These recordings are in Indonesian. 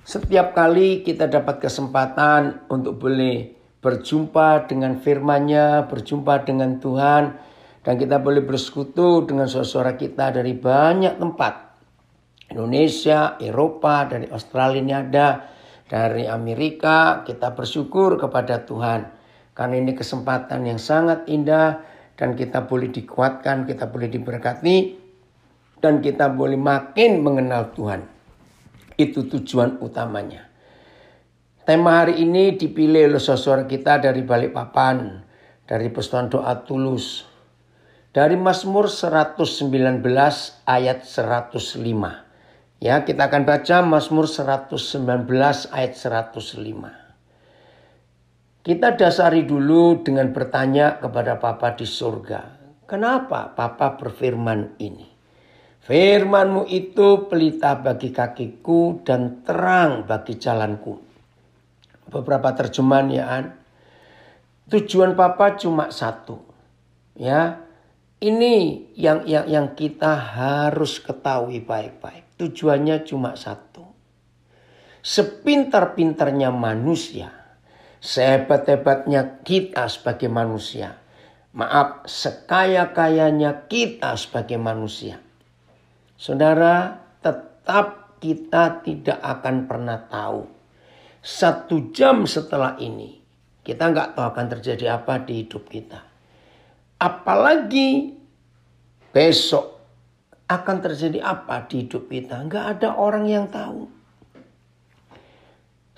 Setiap kali kita dapat kesempatan untuk boleh berjumpa dengan firman-Nya, berjumpa dengan Tuhan, dan kita boleh bersekutu dengan saudara kita dari banyak tempat. Indonesia, Eropa, dari Australia ini ada, dari Amerika. Kita bersyukur kepada Tuhan. Karena ini kesempatan yang sangat indah dan kita boleh dikuatkan, kita boleh diberkati, dan kita boleh makin mengenal Tuhan. Itu tujuan utamanya. Tema hari ini dipilih oleh saudara kita dari Balikpapan, dari Persatuan Doa Tulus, dari Mazmur 119 ayat 105. Ya, kita akan baca Mazmur 119 ayat 105. Kita dasari dulu dengan bertanya kepada Bapa di surga. Kenapa Bapa berfirman ini? Firman-Mu itu pelita bagi kakiku dan terang bagi jalanku. Beberapa terjemahan ya. Tujuan Bapa cuma satu. Ya. Ini yang kita harus ketahui baik-baik. Tujuannya cuma satu. Sepintar-pintarnya manusia, sehebat-hebatnya kita sebagai manusia. Maaf, sekaya-kayanya kita sebagai manusia. Saudara, tetap kita tidak akan pernah tahu. 1 jam setelah ini, kita nggak tahu akan terjadi apa di hidup kita. Apalagi besok akan terjadi apa di hidup kita. Nggak ada orang yang tahu.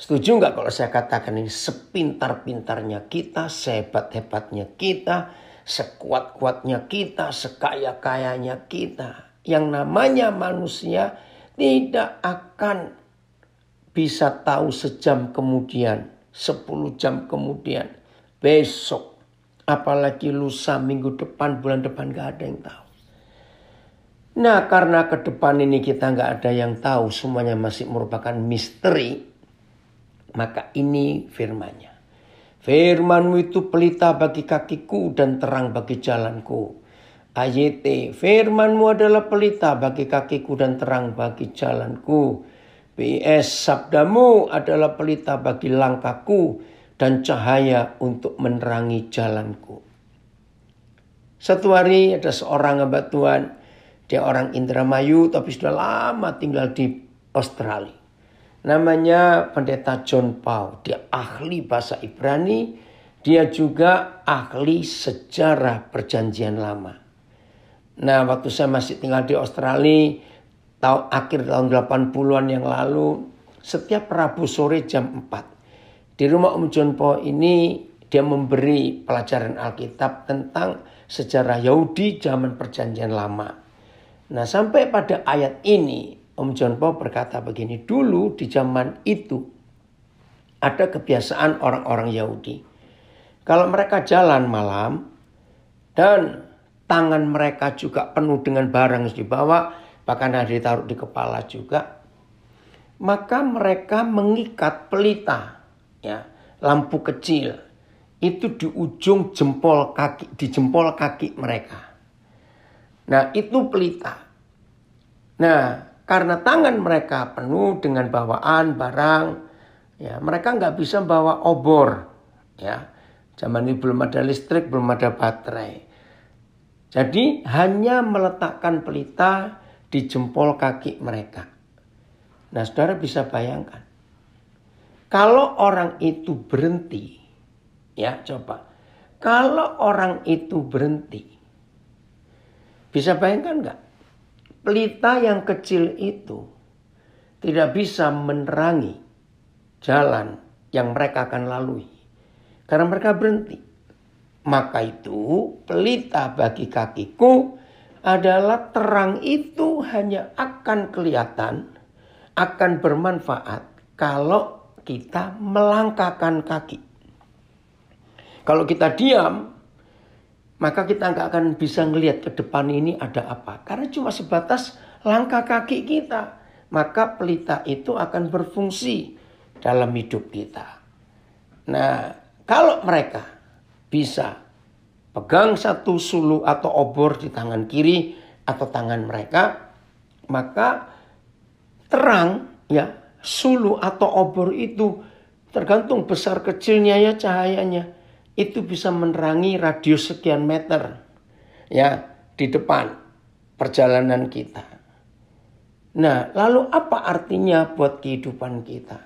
Setuju nggak kalau saya katakan ini? Sepintar-pintarnya kita, sehebat-hebatnya kita, sekuat-kuatnya kita, sekaya-kayanya kita. Yang namanya manusia tidak akan bisa tahu sejam kemudian, 10 jam kemudian, besok, apalagi lusa, minggu depan, bulan depan, gak ada yang tahu. Nah, karena ke depan ini kita gak ada yang tahu, semuanya masih merupakan misteri, maka ini firman-Nya. Firman-Mu itu pelita bagi kakiku dan terang bagi jalanku. AYT, firman-Mu adalah pelita bagi kakiku dan terang bagi jalanku. PS, sabda-Mu adalah pelita bagi langkahku dan cahaya untuk menerangi jalanku. Satu hari ada seorang hamba Tuhan, dia orang Indramayu tapi sudah lama tinggal di Australia. Namanya Pendeta John Paul, dia ahli bahasa Ibrani, dia juga ahli sejarah perjanjian lama. Nah, waktu saya masih tinggal di Australia, akhir tahun 80-an yang lalu, setiap Rabu sore jam 4. Di rumah John Paul ini, dia memberi pelajaran Alkitab tentang sejarah Yahudi zaman perjanjian lama. Nah, sampai pada ayat ini, John Paul berkata begini, dulu di zaman itu, ada kebiasaan orang-orang Yahudi. Kalau mereka jalan malam, dan tangan mereka juga penuh dengan barang yang dibawa, bahkan ada ditaruh di kepala juga. Maka mereka mengikat pelita, ya, lampu kecil, itu di ujung jempol kaki, di jempol kaki mereka. Nah, itu pelita. Nah, karena tangan mereka penuh dengan bawaan barang, ya, mereka nggak bisa bawa obor, ya. Zaman ini belum ada listrik, belum ada baterai. Jadi hanya meletakkan pelita di jempol kaki mereka. Nah, saudara bisa bayangkan. Kalau orang itu berhenti. Ya, coba. Kalau orang itu berhenti. Bisa bayangkan enggak? Pelita yang kecil itu tidak bisa menerangi jalan yang mereka akan lalui. Karena mereka berhenti. Maka itu pelita bagi kakiku adalah terang itu hanya akan kelihatan, akan bermanfaat kalau kita melangkahkan kaki. Kalau kita diam, maka kita nggak akan bisa ngelihat ke depan ini ada apa. Karena cuma sebatas langkah kaki kita. Maka pelita itu akan berfungsi dalam hidup kita. Nah, kalau mereka bisa pegang satu sulu atau obor di tangan kiri atau tangan mereka, maka terang, ya, sulu atau obor itu tergantung besar kecilnya ya cahayanya. Itu bisa menerangi radius sekian meter ya di depan perjalanan kita. Nah, lalu apa artinya buat kehidupan kita?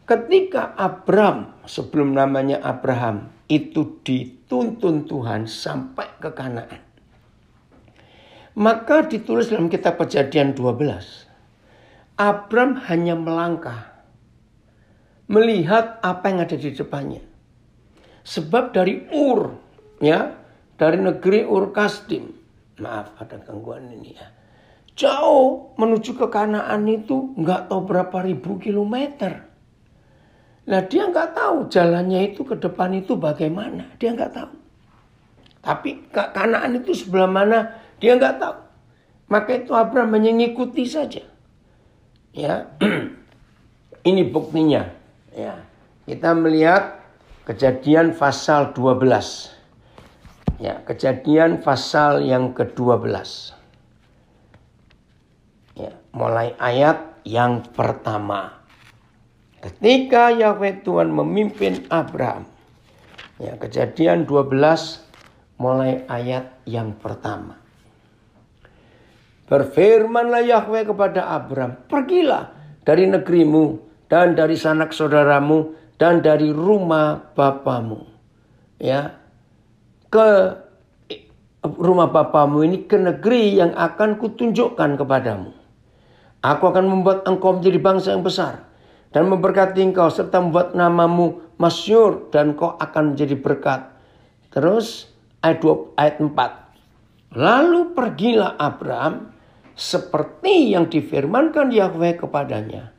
Ketika Abram, sebelum namanya Abraham, itu dituntun Tuhan sampai ke Kanaan. Maka ditulis dalam kitab Kejadian 12. Abram hanya melangkah. Melihat apa yang ada di depannya. Sebab dari Ur, ya, dari negeri Ur Kasdim. Maaf ada gangguan ini ya. Jauh menuju ke Kanaan itu nggak tahu berapa ribu kilometer. Nah dia nggak tahu jalannya itu ke depan itu bagaimana. Dia nggak tahu. Tapi Kanaan itu sebelah mana dia nggak tahu. Maka itu Abraham hanya mengikuti saja. Ya, ini buktinya. Ya, kita melihat Kejadian pasal 12. Ya, Kejadian pasal yang ke-12. Ya, mulai ayat yang pertama. Ketika Yahweh Tuhan memimpin Abraham. Ya, Kejadian 12 mulai ayat yang pertama. Berfirmanlah Yahweh kepada Abraham, pergilah dari negerimu dan dari sanak saudaramu dan dari rumah bapamu. Ya, ke rumah bapamu ini ke negeri yang akan kutunjukkan kepadamu. Aku akan membuat engkau menjadi bangsa yang besar dan memberkati engkau serta membuat namamu masyhur dan kau akan menjadi berkat. Terus ayat 4. Lalu pergilah Abraham seperti yang difirmankan Yahweh kepadanya.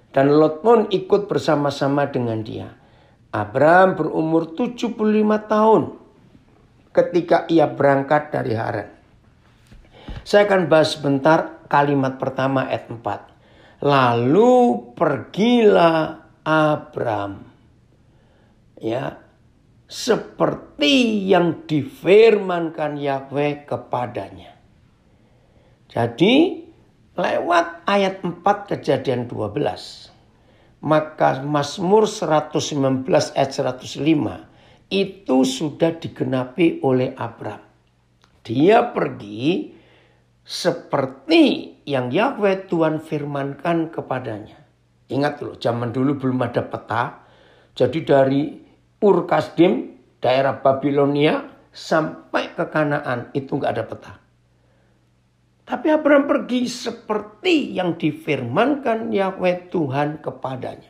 Dan Lot pun ikut bersama-sama dengan dia. Abraham berumur 75 tahun ketika ia berangkat dari Haran. Saya akan bahas sebentar kalimat pertama ayat 4. Lalu pergilah Abraham. Ya, seperti yang difirmankan Yahweh kepadanya. Jadi lewat ayat 4 Kejadian 12. Maka Mazmur 119 ayat 105 itu sudah digenapi oleh Abraham. Dia pergi seperti yang Yahweh Tuhan firmankan kepadanya. Ingat loh, zaman dulu belum ada peta. Jadi dari Ur Kasdim, daerah Babilonia sampai ke Kanaan itu nggak ada peta. Tapi Abraham pergi seperti yang difirmankan Yahweh Tuhan kepadanya.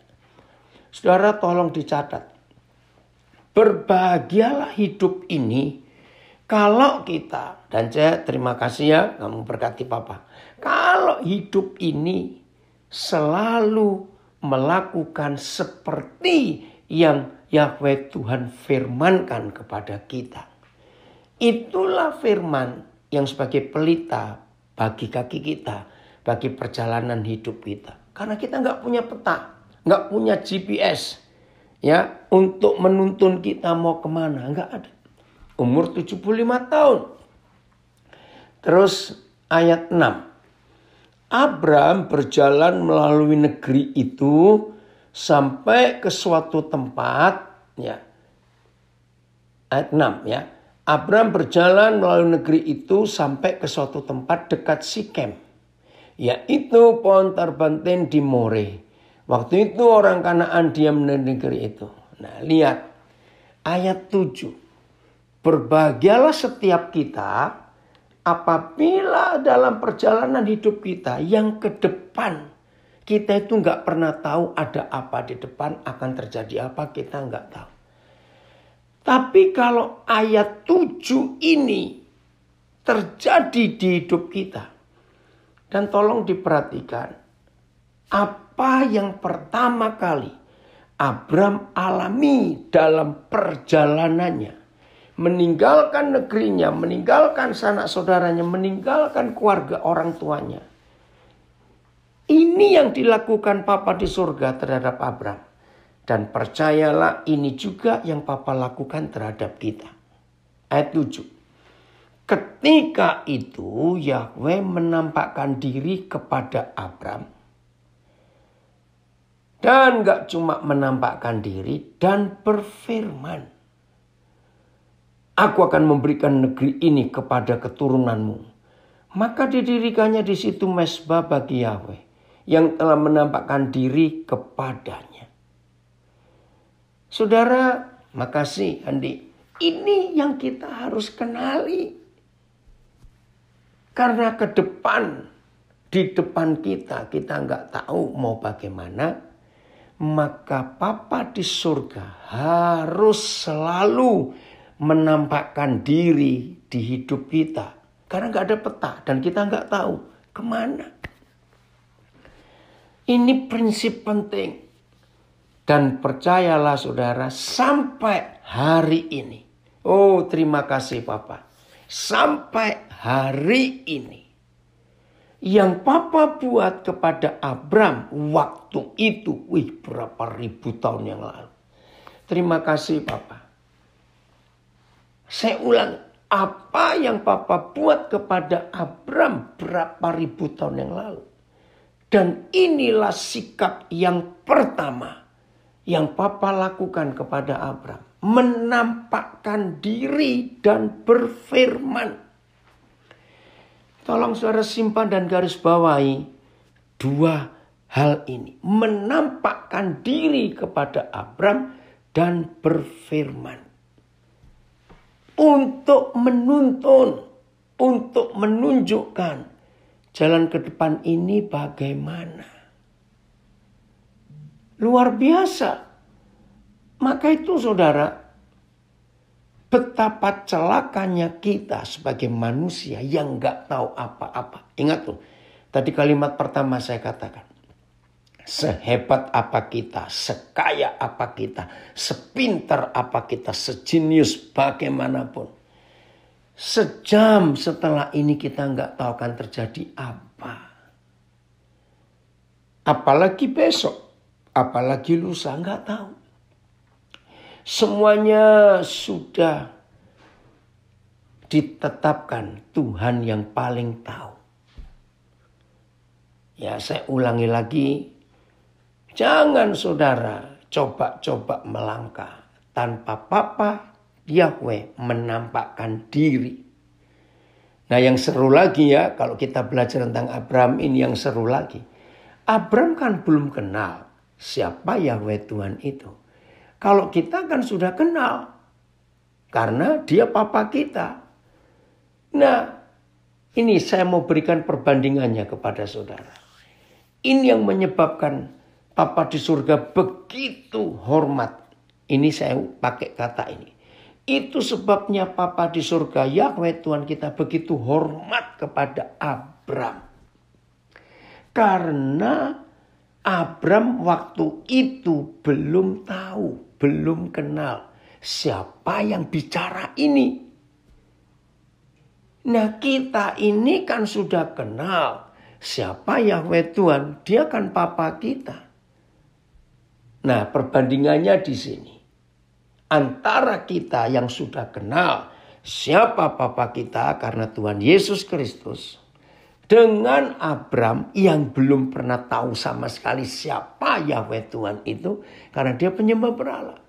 Saudara tolong dicatat. Berbahagialah hidup ini kalau kita, dan saya terima kasih ya kamu berkati Papa. Kalau hidup ini selalu melakukan seperti yang Yahweh Tuhan firmankan kepada kita. Itulah firman yang sebagai pelita bagi kaki kita, bagi perjalanan hidup kita. Karena kita nggak punya peta, nggak punya GPS, ya, untuk menuntun kita mau kemana, nggak ada. Umur 75 tahun. Terus ayat 6. Abraham berjalan melalui negeri itu sampai ke suatu tempat, ya. Ayat 6 ya. Abraham berjalan melalui negeri itu sampai ke suatu tempat dekat Sikem, yaitu pohon terbantin di More. Waktu itu orang Kanaan diam di negeri itu. Nah, lihat ayat 7. Berbahagialah setiap kita apabila dalam perjalanan hidup kita yang ke depan kita itu nggak pernah tahu ada apa di depan, akan terjadi apa kita nggak tahu. Tapi kalau ayat 7 ini terjadi di hidup kita. Dan tolong diperhatikan. Apa yang pertama kali Abraham alami dalam perjalanannya. Meninggalkan negerinya, meninggalkan sanak saudaranya, meninggalkan keluarga orang tuanya. Ini yang dilakukan Papa di surga terhadap Abraham. Dan percayalah ini juga yang Papa lakukan terhadap kita. Ayat 7. Ketika itu Yahweh menampakkan diri kepada Abraham Dan gak cuma menampakkan diri dan berfirman. Aku akan memberikan negeri ini kepada keturunanmu. Maka didirikannya di situ mezbah bagi Yahweh yang telah menampakkan diri kepadanya. Saudara, makasih Andi. Ini yang kita harus kenali. Karena ke depan, di depan kita nggak tahu mau bagaimana. Maka Bapa di surga harus selalu menampakkan diri di hidup kita. Karena nggak ada peta dan kita nggak tahu kemana. Ini prinsip penting. Dan percayalah saudara, sampai hari ini. Oh, terima kasih Papa. Sampai hari ini. Yang Papa buat kepada Abram waktu itu. Berapa ribu tahun yang lalu. Terima kasih Papa. Saya ulang. Apa yang Papa buat kepada Abram berapa ribu tahun yang lalu. Dan inilah sikap yang pertama. Yang Papa lakukan kepada Abram. Menampakkan diri dan berfirman. Tolong saudara simpan dan garis bawahi dua hal ini. Menampakkan diri kepada Abram dan berfirman. Untuk menuntun, untuk menunjukkan jalan ke depan ini bagaimana. Luar biasa. Maka itu saudara, betapa celakanya kita sebagai manusia yang gak tahu apa-apa. Ingat tuh, tadi kalimat pertama saya katakan. Sehebat apa kita, sekaya apa kita, sepintar apa kita, sejenius bagaimanapun. Sejam setelah ini kita gak tahu akan terjadi apa. Apalagi besok, apalagi lusa, gak tahu. Semuanya sudah ditetapkan Tuhan yang paling tahu. Ya, saya ulangi lagi. Jangan saudara coba-coba melangkah tanpa Papa Yahweh menampakkan diri. Nah, yang seru lagi ya, kalau kita belajar tentang Abraham ini yang seru lagi. Abraham kan belum kenal siapa Yahweh Tuhan itu. Kalau kita kan sudah kenal. Karena dia Papa kita. Nah, ini saya mau berikan perbandingannya kepada saudara. Ini yang menyebabkan Papa di surga begitu hormat. Ini saya pakai kata ini. Itu sebabnya Papa di surga Yahweh Tuhan kita begitu hormat kepada Abram. Karena Abram waktu itu belum tahu, belum kenal siapa yang bicara ini. Nah, kita ini kan sudah kenal siapa Yahweh Tuhan, dia kan Papa kita. Nah, perbandingannya di sini. Antara kita yang sudah kenal siapa Papa kita karena Tuhan Yesus Kristus. Dengan Abram yang belum pernah tahu sama sekali siapa Yahweh Tuhan itu. Karena dia penyembah berhala.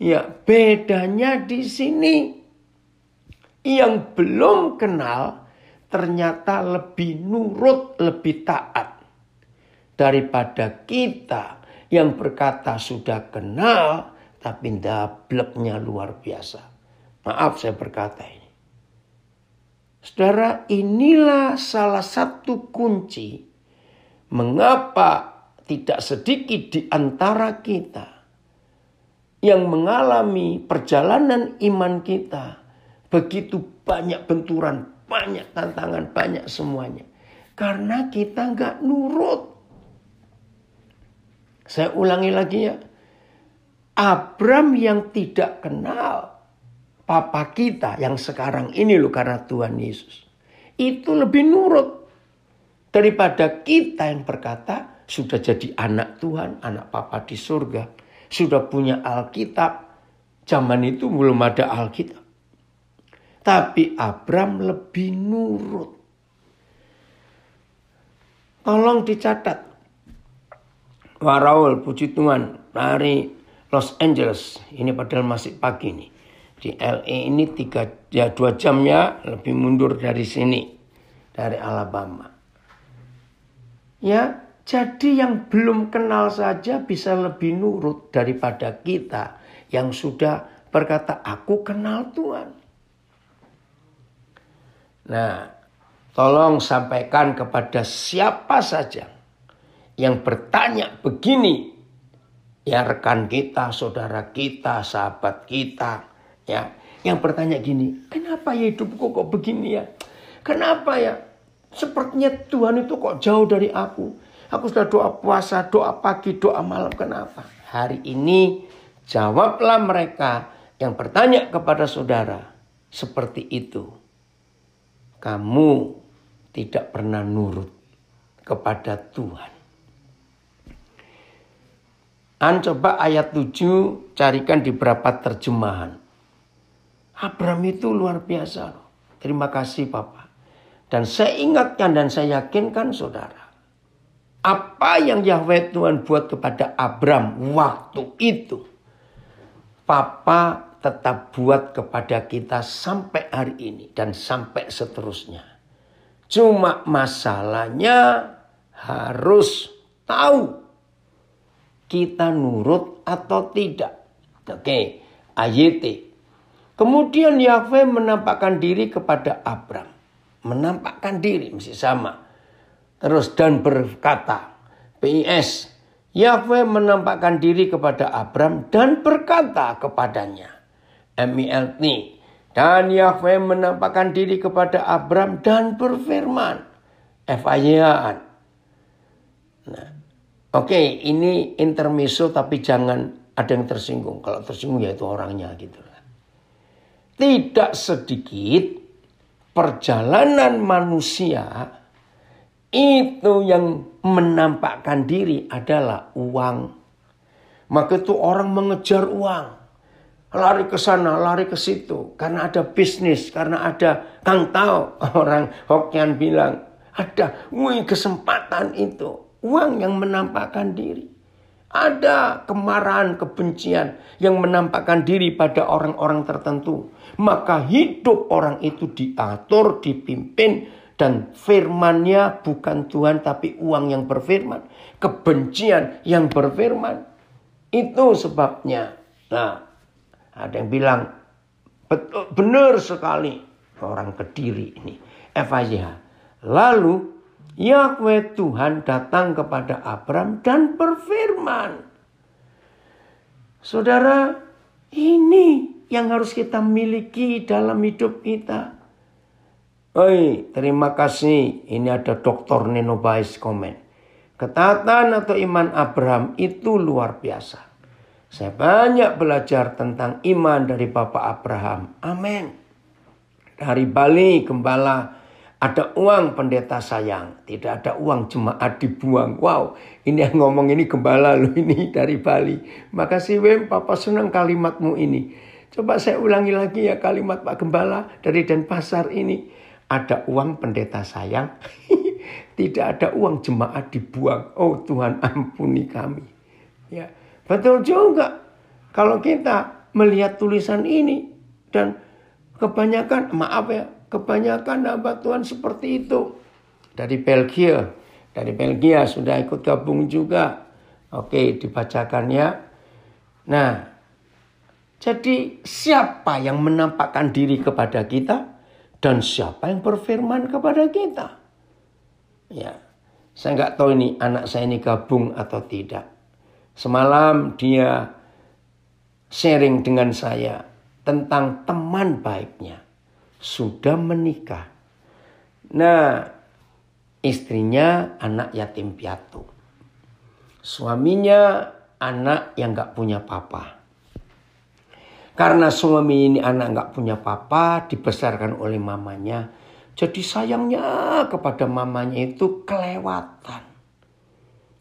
Ya, bedanya di sini. Yang belum kenal ternyata lebih nurut, lebih taat. Daripada kita yang berkata sudah kenal tapi dableknya luar biasa. Maaf saya berkata ini. Saudara, inilah salah satu kunci mengapa tidak sedikit di antara kita yang mengalami perjalanan iman kita begitu banyak benturan, banyak tantangan, banyak semuanya. Karena kita nggak nurut. Saya ulangi lagi ya. Abram yang tidak kenal Papa kita yang sekarang ini loh karena Tuhan Yesus. Itu lebih nurut daripada kita yang berkata sudah jadi anak Tuhan, anak Papa di surga. Sudah punya Alkitab. Zaman itu belum ada Alkitab. Tapi Abram lebih nurut. Tolong dicatat. Wah Raul, puji Tuhan, dari Los Angeles. Ini padahal masih pagi nih. Di LA ini 2 jam ya, lebih mundur dari sini. Dari Alabama. Ya, jadi yang belum kenal saja bisa lebih nurut daripada kita yang sudah berkata, aku kenal Tuhan. Nah, tolong sampaikan kepada siapa saja yang bertanya begini, ya rekan kita, saudara kita, sahabat kita, ya, yang bertanya gini, kenapa ya hidupku kok begini ya? Kenapa ya? Sepertinya Tuhan itu kok jauh dari aku. Aku sudah doa puasa, doa pagi, doa malam, kenapa? Hari ini jawablah mereka yang bertanya kepada saudara seperti itu. Kamu tidak pernah nurut kepada Tuhan. Coba ayat 7 carikan di beberapa terjemahan. Abraham itu luar biasa. Terima kasih Papa. Dan saya ingatkan dan saya yakinkan saudara. Apa yang Yahweh Tuhan buat kepada Abraham waktu itu. Papa tetap buat kepada kita sampai hari ini. Dan sampai seterusnya. Cuma masalahnya harus tahu. Kita nurut atau tidak. Oke, ayat. Kemudian Yahweh menampakkan diri kepada Abram. Menampakkan diri, mesti sama. Terus dan berkata, PIS, Yahweh menampakkan diri kepada Abram dan berkata kepadanya. MILT, dan Yahweh menampakkan diri kepada Abram dan berfirman. FIA. Nah, oke, ini intermezzo tapi jangan ada yang tersinggung. Kalau tersinggung ya itu orangnya gitu. Tidak sedikit perjalanan manusia itu yang menampakkan diri adalah uang. Maka itu orang mengejar uang. Lari ke sana, lari ke situ. Karena ada bisnis, karena ada Kang Tao. Orang Hokkien bilang, ada kesempatan itu. Uang yang menampakkan diri. Ada kemarahan, kebencian yang menampakkan diri pada orang-orang tertentu. Maka hidup orang itu diatur, dipimpin. Dan firmannya bukan Tuhan tapi uang yang berfirman. Kebencian yang berfirman. Itu sebabnya. Nah, ada yang bilang, benar sekali. Orang Kediri ini. FIH. Lalu Yahweh Tuhan datang kepada Abram dan berfirman. Saudara, ini yang harus kita miliki dalam hidup kita. Oi, terima kasih. Ini ada Dr. Neno Bais komen. Ketaatan atau iman Abraham itu luar biasa. Saya banyak belajar tentang iman dari Bapak Abraham. Amin. Dari Bali, Gembala. Ada uang pendeta sayang. Tidak ada uang jemaat dibuang. Wow, ini yang ngomong ini gembala loh ini dari Bali. Makasih Wem, Papa senang kalimatmu ini. Coba saya ulangi lagi ya kalimat Pak Gembala dari Denpasar ini. Ada uang pendeta sayang. Tidak ada uang jemaat dibuang. Oh Tuhan ampuni kami. Ya, betul juga. Kalau kita melihat tulisan ini. Dan kebanyakan, maaf ya. Kebanyakan hamba Tuhan seperti itu. Dari Belgia. Dari Belgia sudah ikut gabung juga. Oke, dibacakan ya. Nah, jadi siapa yang menampakkan diri kepada kita? Dan siapa yang berfirman kepada kita? Ya, saya nggak tahu ini anak saya ini gabung atau tidak. Semalam dia sharing dengan saya tentang teman baiknya. Sudah menikah. Nah, istrinya anak yatim piatu. Suaminya anak yang gak punya papa. Karena suami ini anak gak punya papa, dibesarkan oleh mamanya. Jadi sayangnya kepada mamanya itu kelewatan.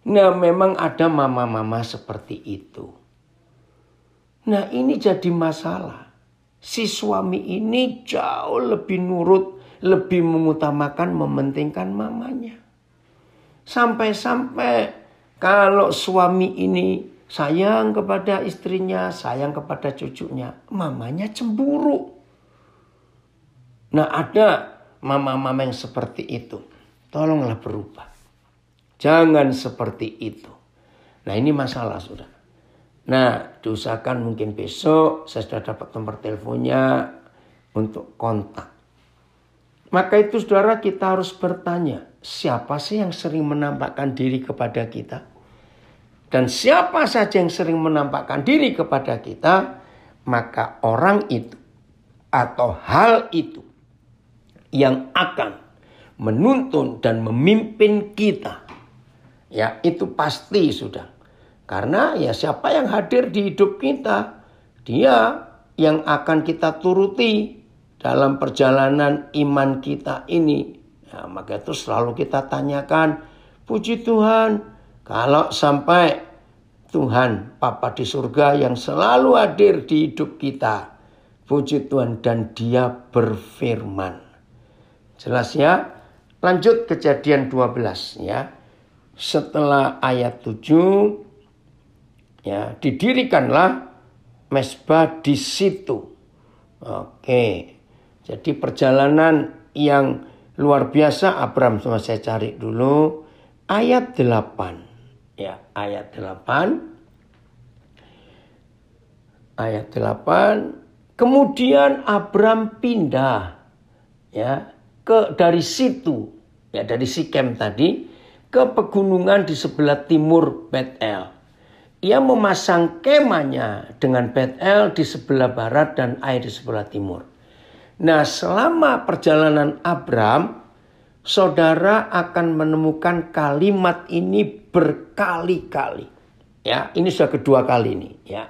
Nah, memang ada mama-mama seperti itu. Nah, ini jadi masalah. Si suami ini jauh lebih nurut, lebih mengutamakan, mementingkan mamanya. Sampai-sampai Kalau suami ini sayang kepada istrinya, sayang kepada cucunya, mamanya cemburu. Nah, ada mama-mama yang seperti itu. Tolonglah berubah. Jangan seperti itu. Nah, ini masalah, saudara. Nah, diusahakan mungkin besok saya sudah dapat nomor teleponnya untuk kontak. Maka itu saudara, kita harus bertanya, siapa sih yang sering menampakkan diri kepada kita? Dan siapa saja yang sering menampakkan diri kepada kita, maka orang itu atau hal itu yang akan menuntun dan memimpin kita. Ya, itu pasti sudah. Karena ya siapa yang hadir di hidup kita, dia yang akan kita turuti dalam perjalanan iman kita ini. Ya, maka itu selalu kita tanyakan, puji Tuhan, kalau sampai Tuhan Bapa di surga yang selalu hadir di hidup kita, puji Tuhan, dan dia berfirman. Jelas ya? Lanjut Kejadian 12 ya. Setelah ayat 7 ya, didirikanlah mezbah di situ. Oke. Jadi perjalanan yang luar biasa Abram, sama saya cari dulu ayat 8. Ya, ayat 8. Ayat 8. Kemudian Abram pindah ya dari situ, ya dari Sikem tadi, ke pegunungan di sebelah timur Bet-El. Ia memasang kemahnya dengan Bet-El di sebelah barat dan Ai di sebelah timur. Nah, selama perjalanan Abram, saudara akan menemukan kalimat ini berkali-kali. Ya, ini sudah kedua kali ini. Ya.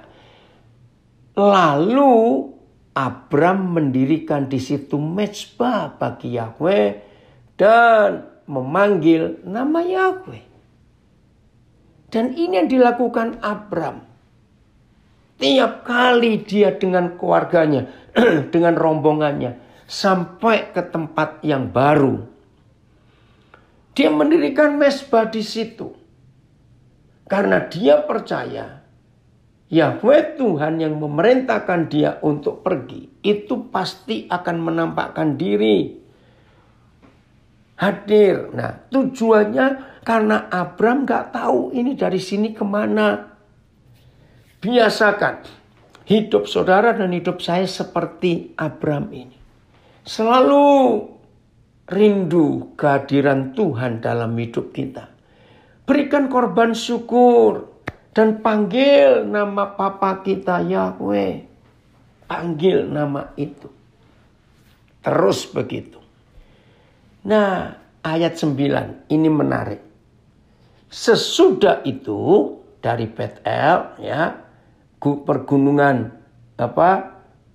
Lalu Abram mendirikan di situ mezbah bagi Yahweh dan memanggil nama Yahweh. Dan ini yang dilakukan Abram. Tiap kali dia dengan keluarganya, dengan rombongannya, sampai ke tempat yang baru. Dia mendirikan mezbah di situ. Karena dia percaya Yahweh Tuhan yang memerintahkan dia untuk pergi, itu pasti akan menampakkan diri. Hadir. Nah, tujuannya karena Abram gak tahu ini dari sini kemana. Biasakan hidup saudara dan hidup saya seperti Abram ini. Selalu rindu kehadiran Tuhan dalam hidup kita. Berikan korban syukur. Dan panggil nama Papa kita Yahweh. Panggil nama itu. Terus begitu. Nah, ayat 9 ini menarik. Sesudah itu dari Bet-El ya, pergunungan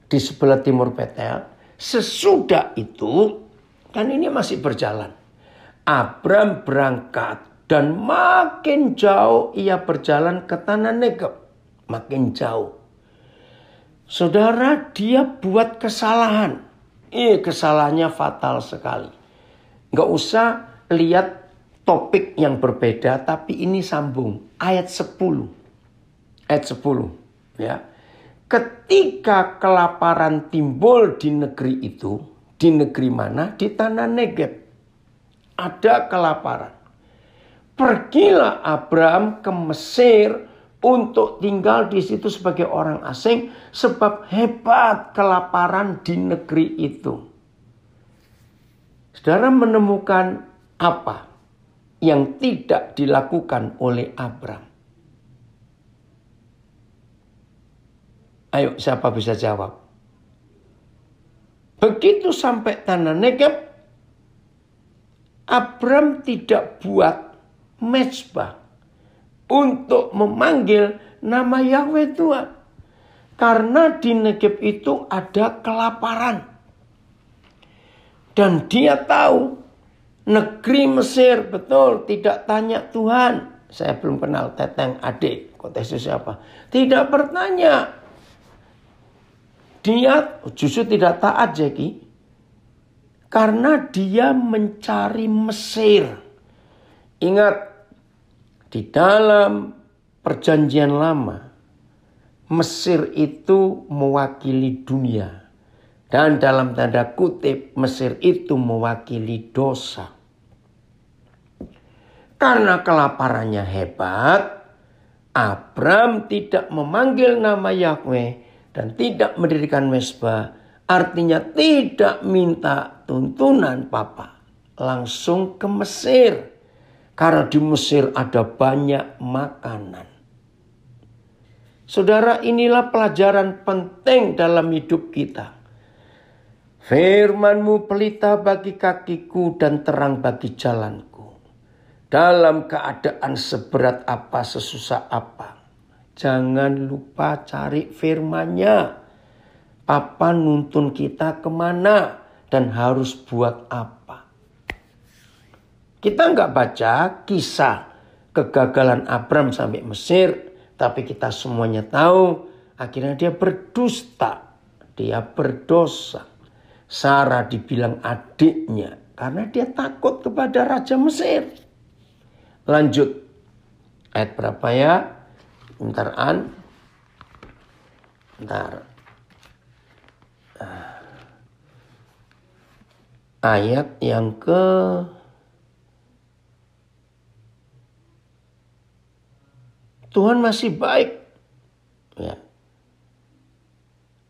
di sebelah timur Bet-El. Sesudah itu kan ini masih berjalan. Abram berangkat. Dan makin jauh ia berjalan ke tanah Negeb. Makin jauh. Saudara, dia buat kesalahan. Kesalahannya fatal sekali. Gak usah lihat topik yang berbeda. Tapi ini sambung. Ayat 10. Ayat 10. Ya. Ketika kelaparan timbul di negeri itu. Di negeri mana? Di tanah Negeb. Ada kelaparan. Pergilah Abram ke Mesir untuk tinggal di situ sebagai orang asing sebab hebat kelaparan di negeri itu. Saudara menemukan apa yang tidak dilakukan oleh Abram? Ayo, siapa bisa jawab? Begitu sampai tanah Negeb, Abram tidak buat mezbah untuk memanggil nama Yahweh Tuhan. Karena di Negeb itu ada kelaparan. Dan dia tahu negeri Mesir betul tidak tanya Tuhan. Saya belum kenal Teteng adik. Kontesnya siapa? Tidak bertanya. Dia justru tidak taat Jeki. Karena dia mencari Mesir. Ingat, Di dalam perjanjian lama, Mesir itu mewakili dunia. Dan dalam tanda kutip, Mesir itu mewakili dosa. Karena kelaparannya hebat, Abram tidak memanggil nama Yahweh dan tidak mendirikan mezbah. Artinya tidak minta tuntunan Papa. Langsung ke Mesir. Karena di Mesir ada banyak makanan. Saudara, inilah pelajaran penting dalam hidup kita. Firman-Mu pelita bagi kakiku dan terang bagi jalanku. Dalam keadaan seberat apa, sesusah apa. Jangan lupa cari firman-Nya. Papa nuntun kita kemana dan harus buat apa. Kita nggak baca kisah kegagalan Abram sampai Mesir. Tapi kita semuanya tahu akhirnya dia berdusta. Dia berdosa. Sarah dibilang adiknya karena dia takut kepada Raja Mesir. Lanjut. Ayat berapa ya? Bentar. Ayat yang ke... Tuhan masih baik. Ya.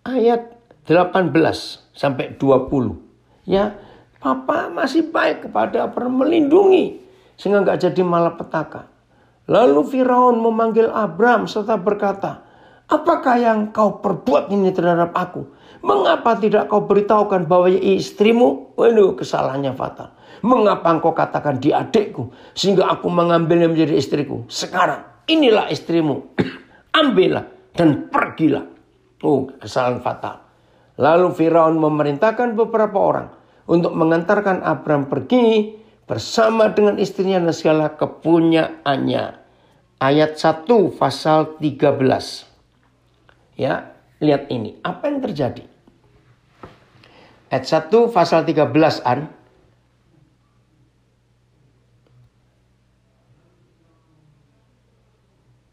Ayat 18 sampai 20. Ya, Papa masih baik kepada Abram, melindungi sehingga enggak jadi malapetaka. Lalu Firaun memanggil Abram serta berkata, "Apakah yang kau perbuat ini terhadap aku? Mengapa tidak kau beritahukan bahwa istrimu?" Waduh, kesalahannya fatal. "Mengapa engkau katakan dia adikku sehingga aku mengambilnya menjadi istriku? Sekarang inilah istrimu, ambillah dan pergilah." Oh, kesalahan fatal. Lalu Firaun memerintahkan beberapa orang untuk mengantarkan Abram pergi bersama dengan istrinya dan segala kepunyaannya. Ayat 1 pasal 13. Ya, lihat ini. Apa yang terjadi? Ayat 1 pasal 13-an.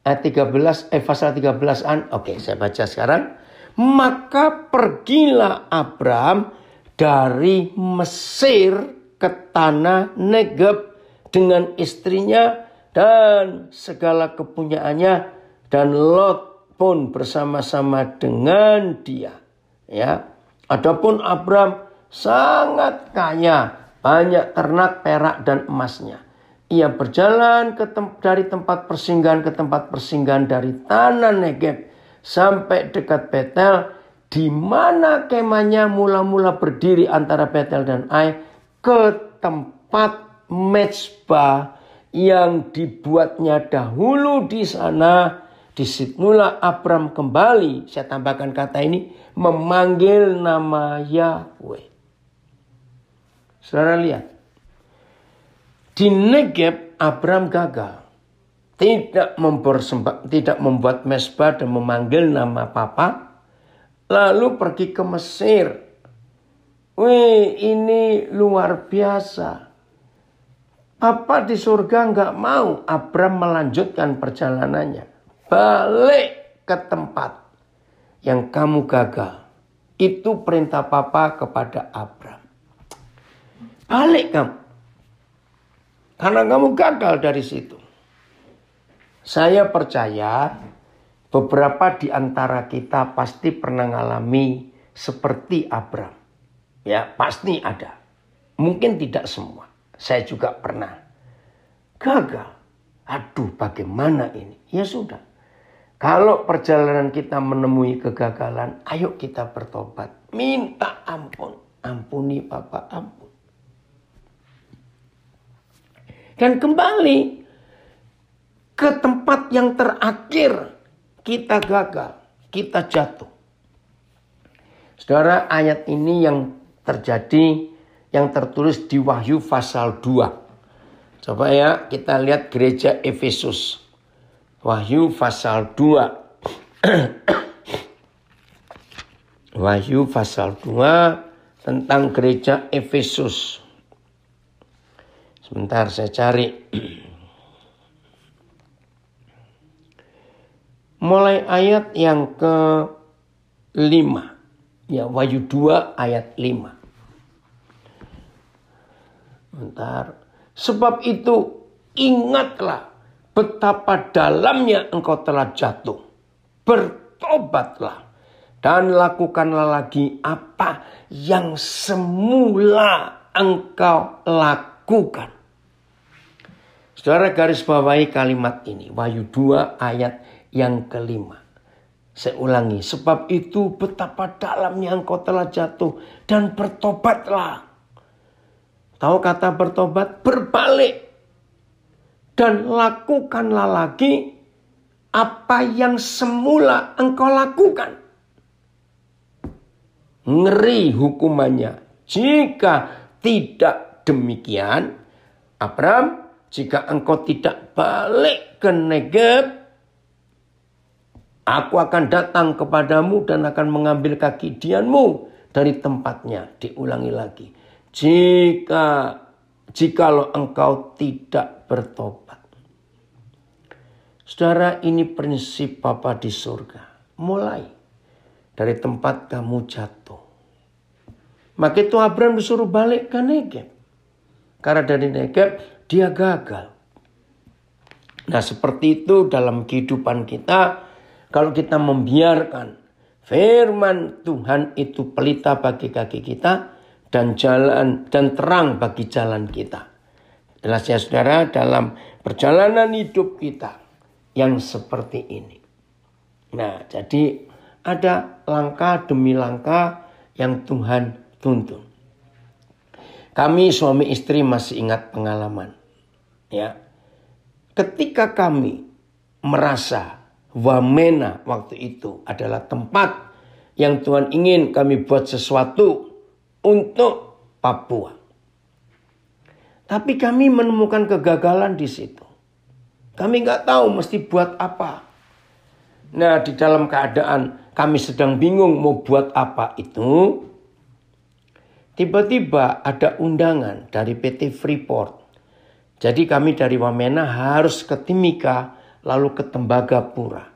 Ayat 13, pasal 13-an. Oke, saya baca sekarang. Maka pergilah Abram dari Mesir ke tanah Negeb dengan istrinya dan segala kepunyaannya, dan Lot pun bersama-sama dengan dia. Ya, adapun Abram sangat kaya, banyak ternak, perak dan emasnya. Ia berjalan dari tempat persinggahan ke tempat persinggahan dari tanah Negeb sampai dekat Betel, di mana kemahnya mula-mula berdiri antara Betel dan Ai, ke tempat mezbah yang dibuatnya dahulu di sana. Disitulah Abram kembali, saya tambahkan kata ini, memanggil nama Yahweh. Saudara lihat, di Negeb Abram gagal. Tidak membuat mezbah dan memanggil nama Papa. Lalu pergi ke Mesir. Wih, ini luar biasa. Papa di surga nggak mau Abram melanjutkan perjalanannya. Balik ke tempat yang kamu gagal. Itu perintah Papa kepada Abram. Balik kamu. Karena kamu gagal dari situ. Saya percaya beberapa di antara kita pasti pernah mengalami seperti Abram. Ya, pasti ada. Mungkin tidak semua. Saya juga pernah. Gagal. Aduh, bagaimana ini? Ya sudah. Kalau perjalanan kita menemui kegagalan, ayo kita bertobat. Minta ampun. Ampuni Papa, ampun. Dan kembali ke tempat yang terakhir kita gagal, kita jatuh. Saudara, ayat ini yang terjadi, yang tertulis di Wahyu pasal 2. Coba ya, kita lihat gereja Efesus. Wahyu pasal 2. Wahyu pasal 2 tentang gereja Efesus. Sebentar saya cari. Mulai ayat yang ke-5. Ya, Wahyu 2 ayat 5. Bentar. Sebab itu ingatlah betapa dalamnya engkau telah jatuh. Bertobatlah dan lakukanlah lagi apa yang semula engkau lakukan. Saudara garis bawahi kalimat ini. Wahyu 2 ayat yang ke-5. Saya ulangi. Sebab itu betapa dalamnya engkau telah jatuh dan bertobatlah. Tahu kata bertobat? Berbalik. Dan lakukanlah lagi apa yang semula engkau lakukan. Ngeri hukumannya. Jika tidak demikian, Abraham, jika engkau tidak balik ke Negeb, aku akan datang kepadamu dan akan mengambil kaki Dianmu dari tempatnya. Diulangi lagi. Jikalau engkau tidak bertobat. Saudara, ini prinsip Bapa di surga. Mulai dari tempat kamu jatuh. Maka itu Abraham disuruh balik ke Negeb. Karena dari Negeb dia gagal. Nah, seperti itu dalam kehidupan kita. Kalau kita membiarkan firman Tuhan itu pelita bagi kaki kita. Dan jalan dan terang bagi jalan kita. Jelas ya saudara, dalam perjalanan hidup kita yang seperti ini. Nah, jadi ada langkah demi langkah yang Tuhan tuntun. Kami suami istri masih ingat pengalaman. Ya, ketika kami merasa Wamena waktu itu adalah tempat yang Tuhan ingin kami buat sesuatu untuk Papua. Tapi kami menemukan kegagalan di situ. Kami nggak tahu mesti buat apa. Nah, di dalam keadaan kami sedang bingung mau buat apa itu, tiba-tiba ada undangan dari PT Freeport. Jadi kami dari Wamena harus ke Timika lalu ke Tembagapura.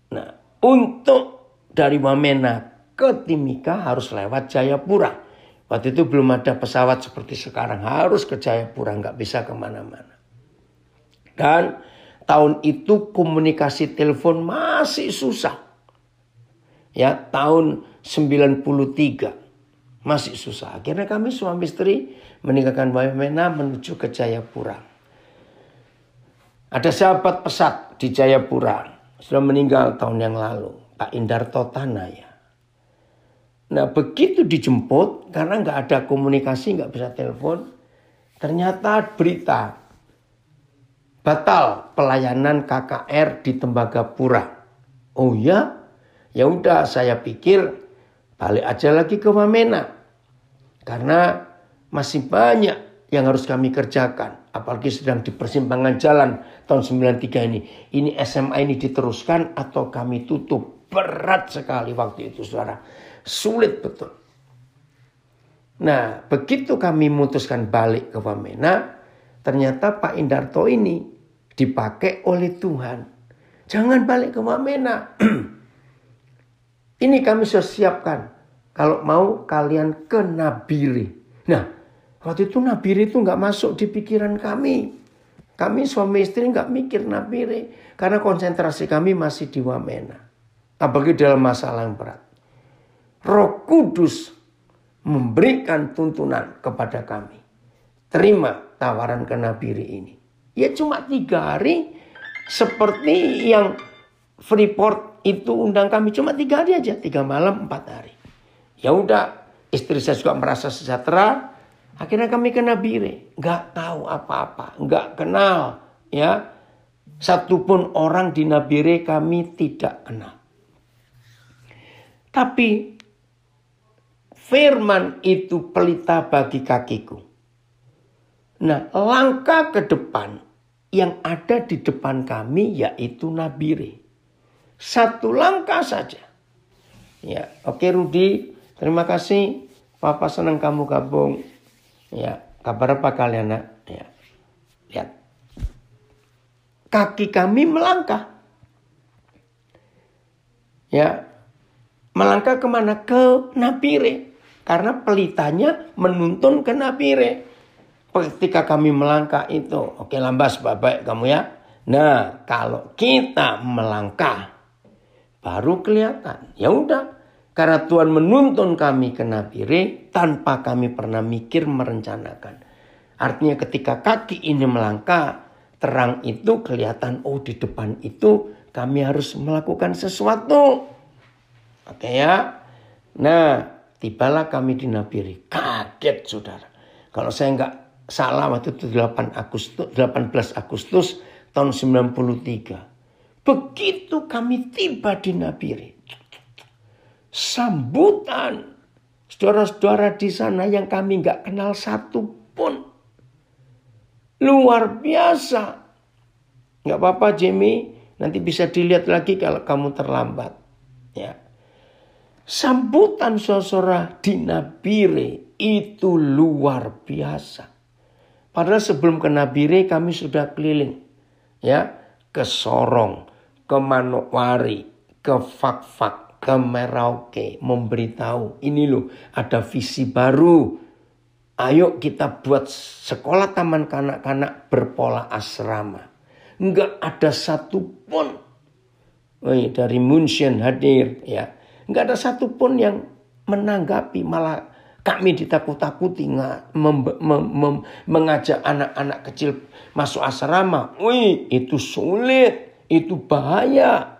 Nah, untuk dari Wamena ke Timika harus lewat Jayapura. Waktu itu belum ada pesawat seperti sekarang. Harus ke Jayapura, nggak bisa kemana-mana. Dan tahun itu komunikasi telepon masih susah. Ya, tahun 93 masih susah. Akhirnya kami suami istri meninggalkan Wamena menuju ke Jayapura. Ada sahabat pesat di Jayapura. Sudah meninggal tahun yang lalu. Pak Indarto Tanaya. Nah, begitu dijemput, karena nggak ada komunikasi, nggak bisa telepon, ternyata berita batal pelayanan KKR di Tembagapura. Oh ya, ya udah saya pikir balik aja lagi ke Wamena, karena masih banyak yang harus kami kerjakan, apalagi sedang di persimpangan jalan tahun 93 ini. Ini SMA ini diteruskan atau kami tutup. Berat sekali waktu itu, saudara. Sulit betul. Nah, begitu kami memutuskan balik ke Wamena, ternyata Pak Indarto ini dipakai oleh Tuhan. Jangan balik ke Wamena. Ini kami sudah siapkan. Kalau mau kalian ke Nabire. Nah, waktu itu Nabire itu nggak masuk di pikiran kami. Kami suami istri nggak mikir Nabire. Karena konsentrasi kami masih di Wamena. Apalagi dalam masalah yang berat. Roh Kudus memberikan tuntunan kepada kami. Terima tawaran ke Nabire ini. Ya cuma 3 hari. Seperti yang Freeport itu undang kami. Cuma 3 hari aja. 3 malam 4 hari. Ya udah. Istri saya juga merasa sejahtera. Akhirnya kami ke Nabire. Gak tahu apa-apa. Gak kenal. Ya. Satupun orang di Nabire kami tidak kenal. Tapi firman itu pelita bagi kakiku. Nah, langkah ke depan yang ada di depan kami yaitu Nabire. 1 langkah saja. Ya, oke Rudi, terima kasih. Papa senang kamu gabung. Ya, kabar apa kalian, nak? Ya. Lihat. Kaki kami melangkah. Ya, melangkah kemana? Ke Nabire. Karena pelitanya menuntun ke Nabire. Ketika kami melangkah itu, oke lambas baik kamu ya. Nah, kalau kita melangkah baru kelihatan. Ya udah, karena Tuhan menuntun kami ke Nabire tanpa kami pernah mikir merencanakan. Artinya ketika kaki ini melangkah, terang itu kelihatan, oh di depan itu kami harus melakukan sesuatu. Oke ya. Nah, tibalah kami di Nabire. Kaget saudara. Kalau saya nggak salah waktu itu 18 Agustus tahun 93. Begitu kami tiba di Nabire. Sambutan saudara-saudara di sana yang kami nggak kenal satu pun. Luar biasa. Nggak apa-apa Jamie, nanti bisa dilihat lagi kalau kamu terlambat. Ya. Sambutan saudara di Nabire itu luar biasa. Padahal sebelum ke Nabire kami sudah keliling. Ya, ke Sorong, ke Manokwari, ke Fak-Fak, ke Merauke. Memberitahu, ini loh ada visi baru. Ayo kita buat sekolah taman kanak-kanak berpola asrama. Enggak ada satupun. Dari Munchen hadir ya. Enggak ada satupun yang menanggapi. Malah kami ditakut-takuti mengajak anak-anak kecil masuk asrama. Itu sulit, itu bahaya.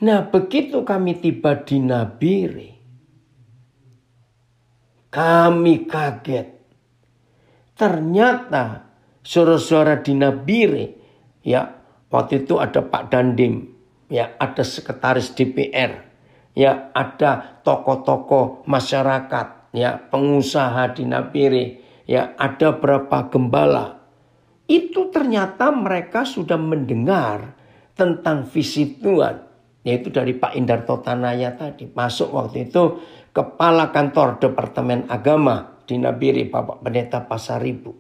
Nah, begitu kami tiba di Nabire, kami kaget. Ternyata saudara-saudara di Nabire, ya, waktu itu ada Pak Dandim, ya, ada sekretaris DPR, ya, ada tokoh-tokoh masyarakat, ya, pengusaha di Nabire, ya, ada berapa gembala. Itu ternyata mereka sudah mendengar tentang visi Tuhan, yaitu dari Pak Indarto Tanaya tadi. Masuk waktu itu Kepala Kantor Departemen Agama di Nabire, Bapak Pendeta Pasaribu.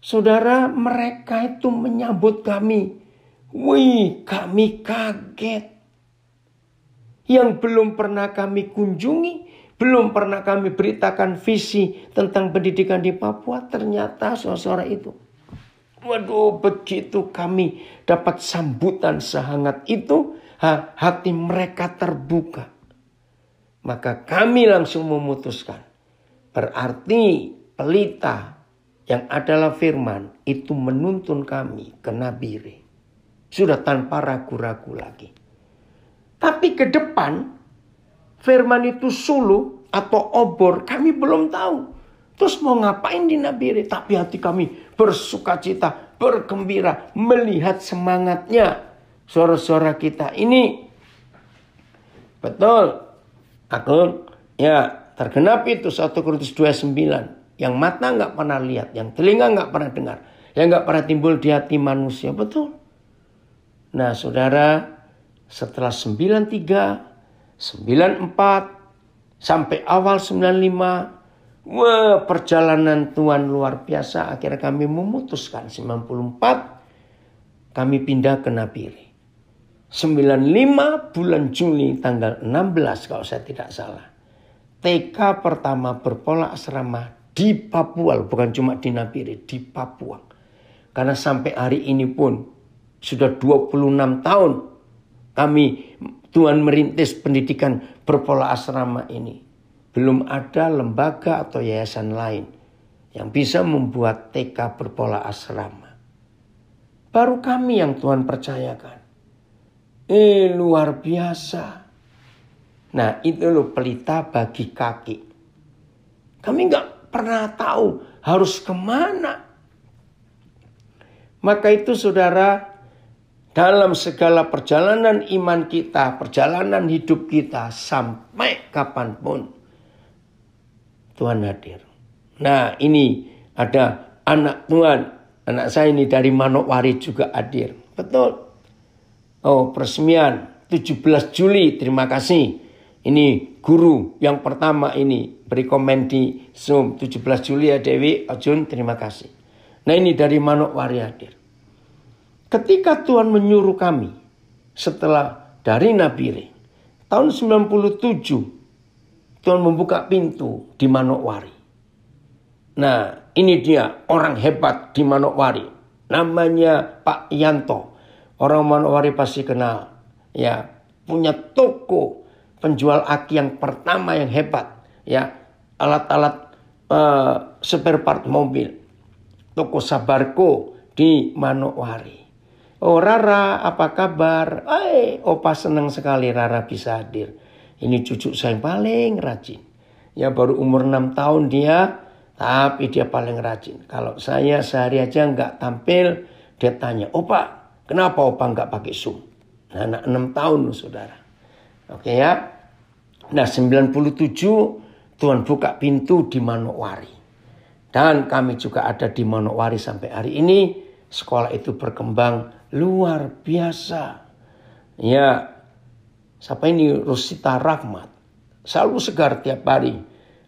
Saudara, mereka itu menyambut kami. Kami kaget. Yang belum pernah kami kunjungi, belum pernah kami beritakan visi tentang pendidikan di Papua, ternyata saudara itu. Waduh, begitu kami dapat sambutan sehangat itu, hati mereka terbuka. Maka kami langsung memutuskan. Berarti pelita yang adalah firman itu menuntun kami ke Nabire. Sudah tanpa ragu-ragu lagi. Tapi ke depan firman itu suluh atau obor kami belum tahu. Terus mau ngapain di Nabire? Tapi hati kami bersukacita, bergembira melihat semangatnya saudara-saudara kita ini. Betul. Agung, ya tergenap itu 1 Korintus 2:9. Yang mata nggak pernah lihat, yang telinga nggak pernah dengar, yang nggak pernah timbul di hati manusia. Betul. Nah saudara, setelah 93, 94, sampai awal 95, perjalanan Tuhan luar biasa. Akhirnya kami memutuskan 94, kami pindah ke Nabire. 95 bulan Juli tanggal 16 kalau saya tidak salah. TK pertama berpola asrama di Papua, bukan cuma di Nabire, di Papua. Karena sampai hari ini pun sudah 26 tahun kami Tuhan merintis pendidikan berpola asrama ini. Belum ada lembaga atau yayasan lain yang bisa membuat TK berpola asrama. Baru kami yang Tuhan percayakan. Luar biasa. Nah itu loh pelita bagi kaki. Kami nggak pernah tahu harus kemana. Maka itu saudara, dalam segala perjalanan iman kita, perjalanan hidup kita sampai kapanpun Tuhan hadir. Nah ini ada anak Tuhan. Anak saya ini dari Manokwari juga hadir. Betul. Oh, peresmian 17 Juli, terima kasih. Ini guru yang pertama ini beri komen di Zoom. 17 Juli ya Dewi, Jun, terima kasih. Nah ini dari Manokwari hadir. Ketika Tuhan menyuruh kami setelah dari Nabire. Tahun 97 Tuhan membuka pintu di Manokwari. Nah, ini dia orang hebat di Manokwari. Namanya Pak Yanto. Orang Manokwari pasti kenal. Ya, punya toko penjual aki yang pertama yang hebat. Ya, alat-alat spare part mobil. Toko Sabarko di Manokwari. Oh Rara, apa kabar? Opa senang sekali Rara bisa hadir. Ini cucu saya yang paling rajin. Ya baru umur 6 tahun dia, tapi dia paling rajin. Kalau saya sehari aja nggak tampil, dia tanya, Opa, kenapa Opa nggak pakai Zoom? Nah, anak 6 tahun loh saudara. Oke ya. Nah 97 Tuhan buka pintu di Manokwari. Dan kami juga ada di Manokwari sampai hari ini. Sekolah itu berkembang luar biasa. Ya, siapa ini? Rosita Rahmat. Selalu segar tiap hari.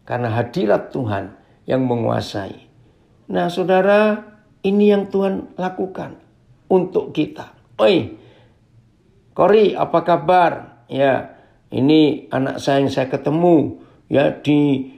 Karena hadirat Tuhan yang menguasai. Nah saudara, ini yang Tuhan lakukan untuk kita. Oi, Kori apa kabar? Ya, ini anak saya yang saya ketemu. Ya di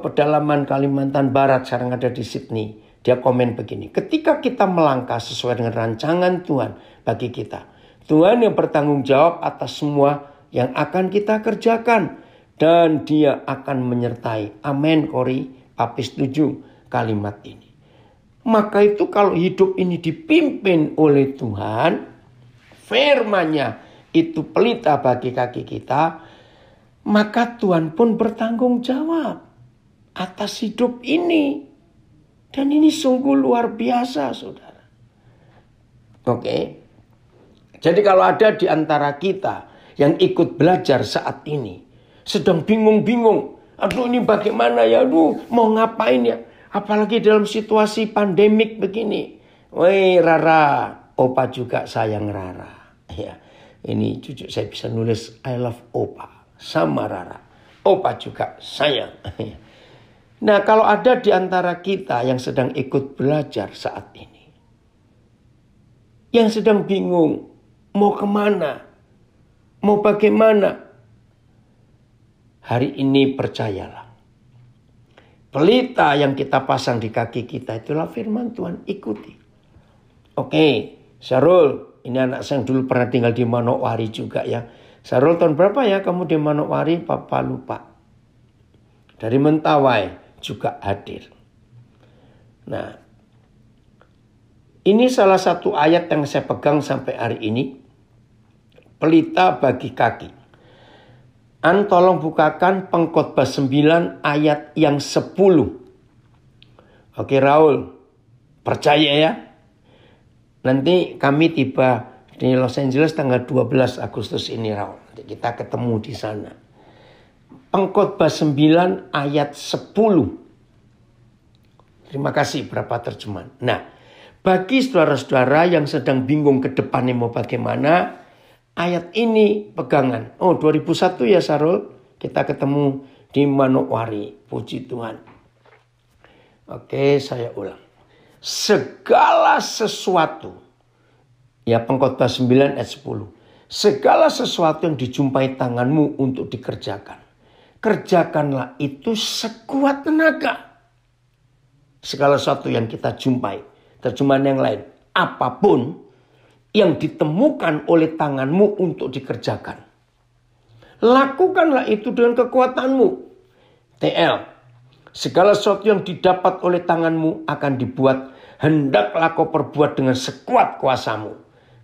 pedalaman Kalimantan Barat, sekarang ada di Sydney. Dia komen begini, ketika kita melangkah sesuai dengan rancangan Tuhan bagi kita, Tuhan yang bertanggung jawab atas semua yang akan kita kerjakan. Dan dia akan menyertai. Amin Kori, Papi setuju kalimat ini. Maka itu kalau hidup ini dipimpin oleh Tuhan, firman-Nya itu pelita bagi kaki kita, maka Tuhan pun bertanggung jawab atas hidup ini. Dan ini sungguh luar biasa, saudara. Oke. Jadi kalau ada di antara kita yang ikut belajar saat ini, sedang bingung-bingung. Aduh ini bagaimana ya, aduh mau ngapain ya. Apalagi dalam situasi pandemik begini. Woi Rara, Opa juga sayang Rara. Ya, ini cucu saya bisa nulis I love Opa. Sama Rara, Opa juga sayang. Nah kalau ada di antara kita yang sedang ikut belajar saat ini, yang sedang bingung, mau kemana, mau bagaimana, hari ini percayalah, pelita yang kita pasang di kaki kita itulah firman Tuhan, ikuti. Oke, Syarul, ini anak saya yang dulu pernah tinggal di Manokwari juga ya. Syarul tahun berapa ya kamu di Manokwari? Papa lupa. Dari Mentawai juga hadir. Nah, ini salah satu ayat yang saya pegang sampai hari ini. Pelita bagi kaki. An tolong bukakan Pengkhotbah 9 ayat yang 10. Oke Raul, percaya ya. Nanti kami tiba di Los Angeles tanggal 12 Agustus ini Raul. Kita ketemu di sana. Pengkhotbah 9 ayat 10. Terima kasih berapa terjemahan. Nah, bagi saudara-saudara yang sedang bingung ke depannya mau bagaimana, ayat ini pegangan. Oh 2001 ya Sarul, kita ketemu di Manokwari. Puji Tuhan. Oke, saya ulang. Segala sesuatu. Ya Pengkhotbah 9 ayat 10. Segala sesuatu yang dijumpai tanganmu untuk dikerjakan. Kerjakanlah itu sekuat tenaga. Segala sesuatu yang kita jumpai. Terjemahan yang lain. Apapun yang ditemukan oleh tanganmu untuk dikerjakan. Lakukanlah itu dengan kekuatanmu. TL. Segala sesuatu yang didapat oleh tanganmu akan dibuat. Hendaklah kau perbuat dengan sekuat kuasamu.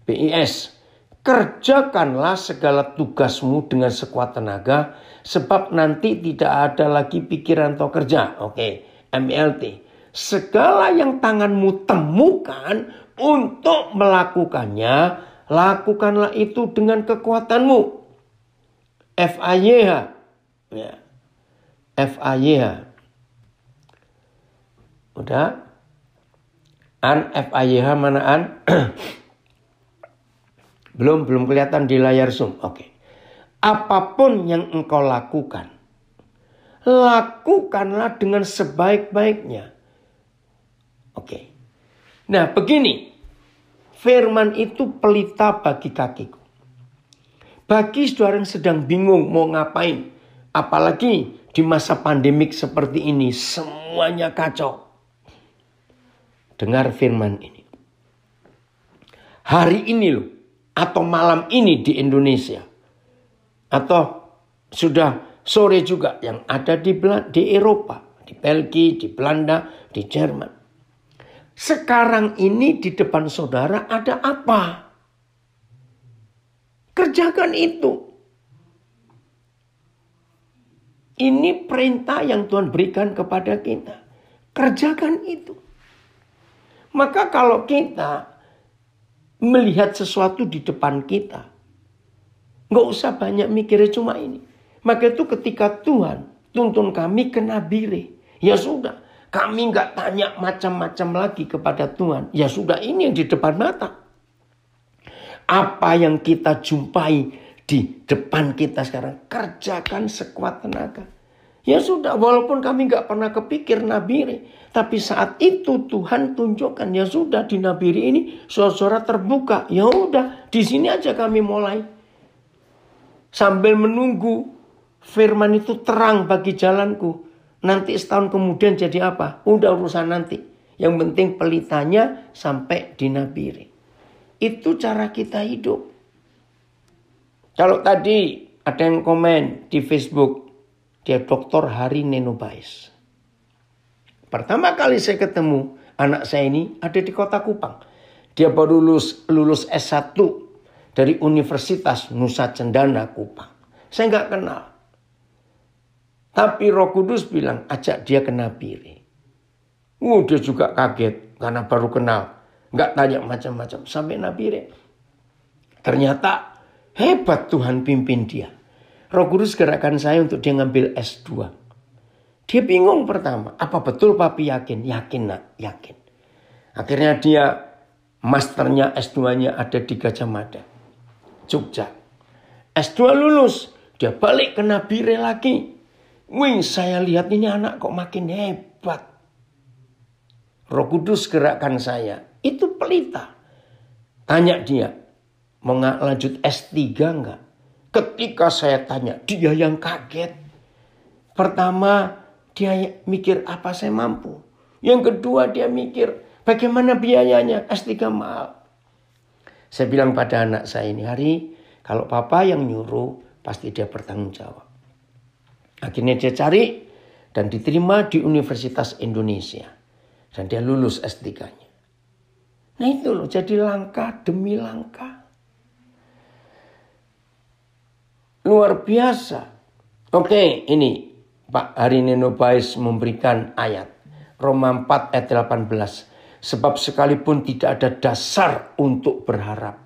BIS. Kerjakanlah segala tugasmu dengan sekuat tenaga. Sebab nanti tidak ada lagi pikiran atau kerja. Oke. MLT. Segala yang tanganmu temukan untuk melakukannya. Lakukanlah itu dengan kekuatanmu. FAYH. Ya. FAYH. Udah. An FAYH mana an? Belum kelihatan di layar Zoom. Oke. Apapun yang engkau lakukan, lakukanlah dengan sebaik-baiknya. Oke. Nah, begini. Firman itu pelita bagi kakiku. Bagi saudara yang sedang bingung mau ngapain, apalagi di masa pandemik seperti ini, semuanya kacau. Dengar firman ini. Hari ini loh, atau malam ini di Indonesia, atau sudah sore juga yang ada di Eropa, di Belgia, di Belanda, di Jerman. Sekarang ini di depan saudara ada apa? Kerjakan itu. Ini perintah yang Tuhan berikan kepada kita. Kerjakan itu. Maka kalau kita melihat sesuatu di depan kita, nggak usah banyak mikirnya cuma ini. Maka itu ketika Tuhan tuntun kami ke Nabire, ya sudah. Kami nggak tanya macam-macam lagi kepada Tuhan. Ya sudah, ini yang di depan mata. Apa yang kita jumpai di depan kita sekarang, kerjakan sekuat tenaga. Ya sudah, walaupun kami nggak pernah kepikir Nabire, tapi saat itu Tuhan tunjukkan, ya sudah di Nabire ini saudara terbuka. Ya udah, di sini aja kami mulai. Sambil menunggu firman itu terang bagi jalanku. Nanti setahun kemudian jadi apa? Udah urusan nanti. Yang penting pelitanya sampai di Nabire. Itu cara kita hidup. Kalau tadi ada yang komen di Facebook, dia Dr. Hari Nenobais. Pertama kali saya ketemu anak saya ini ada di Kota Kupang. Dia baru lulus S1 dari Universitas Nusa Cendana Kupang. Saya nggak kenal. Tapi Roh Kudus bilang ajak dia ke Nabire. Dia juga kaget karena baru kenal. Nggak tanya macam-macam. Sampai Nabire. Ternyata hebat Tuhan pimpin dia. Roh Kudus gerakkan saya untuk dia ngambil S2. Dia bingung pertama. Apa betul papi yakin? Yakin nak, yakin. Akhirnya dia masternya S2-nya ada di Gajah Mada, Jogja. S2 lulus. Dia balik ke Nabire lagi. Wih, saya lihat ini anak kok makin hebat. Roh Kudus gerakkan saya. Itu pelita. Tanya dia, mau lanjut S3 enggak? Ketika saya tanya, dia yang kaget. Pertama, dia mikir apa saya mampu. Yang kedua, dia mikir bagaimana biayanya. S3 mahal. Saya bilang pada anak saya ini, Hari, kalau papa yang nyuruh, pasti dia bertanggung jawab. Akhirnya dia cari dan diterima di Universitas Indonesia. Dan dia lulus S3-nya. Nah itu loh, jadi langkah demi langkah. Luar biasa. Oke, ini Pak Hari Nenobais memberikan ayat. Roma 4 ayat 18. Sebab sekalipun tidak ada dasar untuk berharap.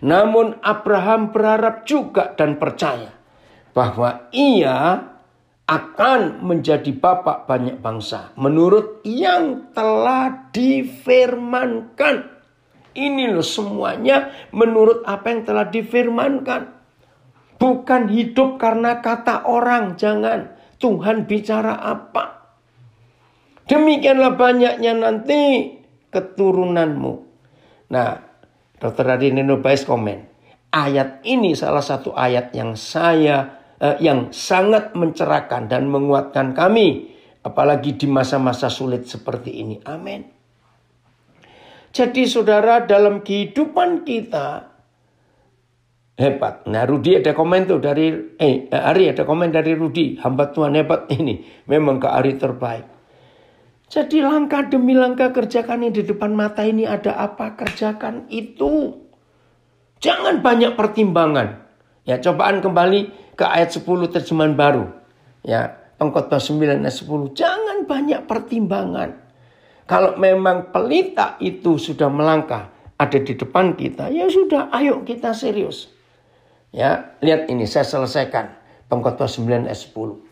Namun Abraham berharap juga dan percaya bahwa ia akan menjadi bapak banyak bangsa. Menurut yang telah difirmankan. Ini loh semuanya menurut apa yang telah difirmankan. Bukan hidup karena kata orang. Jangan. Tuhan bicara apa. Demikianlah banyaknya nanti keturunanmu. Nah, Dr. Hari Nenobais komen. Ayat ini salah satu ayat yang yang sangat mencerahkan dan menguatkan kami. Apalagi di masa-masa sulit seperti ini. Amin. Jadi saudara, dalam kehidupan kita hebat. Nah, Rudi ada komen tuh dari Ari ada komen dari Rudi. Hamba Tuhan hebat ini. Memang ke Ari terbaik. Jadi langkah demi langkah kerjakan yang di depan mata ini ada apa? Kerjakan itu. Jangan banyak pertimbangan. Ya, cobaan kembali ke ayat 10 terjemahan baru. Ya, Pengkhotbah 9 ayat 10. Jangan banyak pertimbangan. Kalau memang pelita itu sudah melangkah ada di depan kita, ya sudah, ayo kita serius. Ya, lihat ini saya selesaikan. Pengkhotbah 9 ayat 10.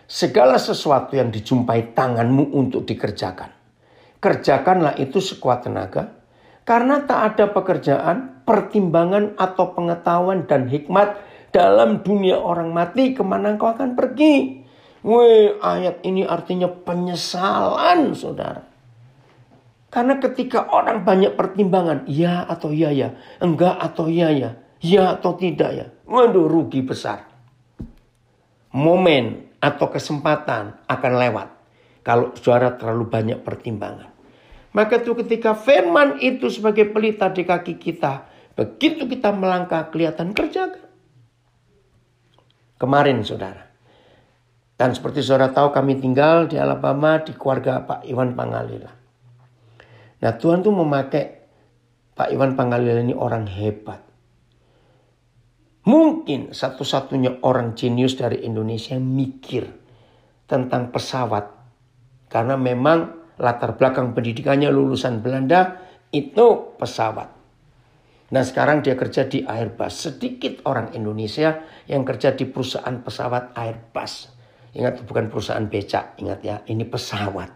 Segala sesuatu yang dijumpai tanganmu untuk dikerjakan, kerjakanlah itu sekuat tenaga, karena tak ada pekerjaan, pertimbangan atau pengetahuan dan hikmat dalam dunia orang mati kemana engkau akan pergi. Ayat ini artinya penyesalan, saudara. Karena ketika orang banyak pertimbangan, ya atau ya, enggak atau ya, Ya atau tidak ya? Waduh, rugi besar. Momen atau kesempatan akan lewat kalau saudara terlalu banyak pertimbangan. Maka itu ketika firman itu sebagai pelita di kaki kita, begitu kita melangkah kelihatan, kerjakan. Kemarin saudara. Dan seperti saudara tahu, kami tinggal di Alabama di keluarga Pak Iwan Pangalila. Nah, Tuhan tuh memakai Pak Iwan Pangalila ini orang hebat. Mungkin satu-satunya orang jenius dari Indonesia yang mikir tentang pesawat. Karena memang latar belakang pendidikannya lulusan Belanda itu pesawat. Nah, sekarang dia kerja di Airbus. Sedikit orang Indonesia yang kerja di perusahaan pesawat Airbus. Ingat, bukan perusahaan becak. Ingat ya, ini pesawat.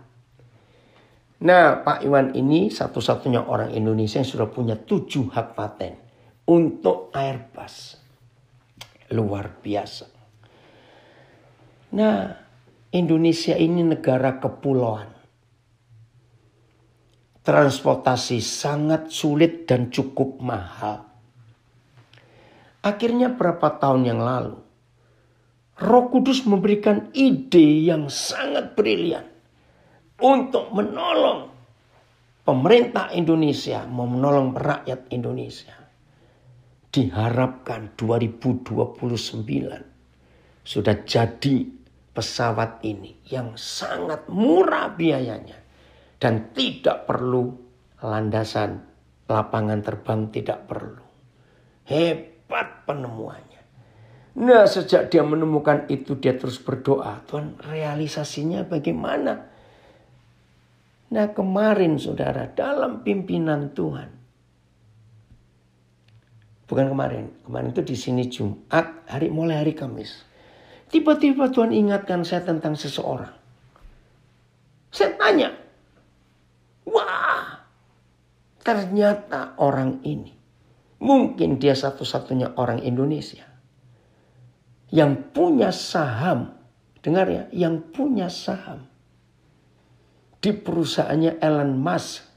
Nah, Pak Iwan ini satu-satunya orang Indonesia yang sudah punya 7 hak paten untuk Airbus. Luar biasa. Nah, Indonesia ini negara kepulauan. Transportasi sangat sulit dan cukup mahal. Akhirnya berapa tahun yang lalu, Roh Kudus memberikan ide yang sangat brilian untuk menolong pemerintah Indonesia, mau menolong rakyat Indonesia. Diharapkan 2029 sudah jadi pesawat ini yang sangat murah biayanya. Dan tidak perlu landasan, lapangan terbang tidak perlu. Hebat penemuannya. Nah, sejak dia menemukan itu, dia terus berdoa. Tuhan, realisasinya bagaimana? Nah, kemarin saudara, dalam pimpinan Tuhan. Bukan kemarin itu di sini Jumat, mulai hari Kamis. Tiba-tiba Tuhan ingatkan saya tentang seseorang. Saya tanya, wah, ternyata orang ini, mungkin dia satu-satunya orang Indonesia yang punya saham, dengar ya, yang punya saham di perusahaannya Elon Musk.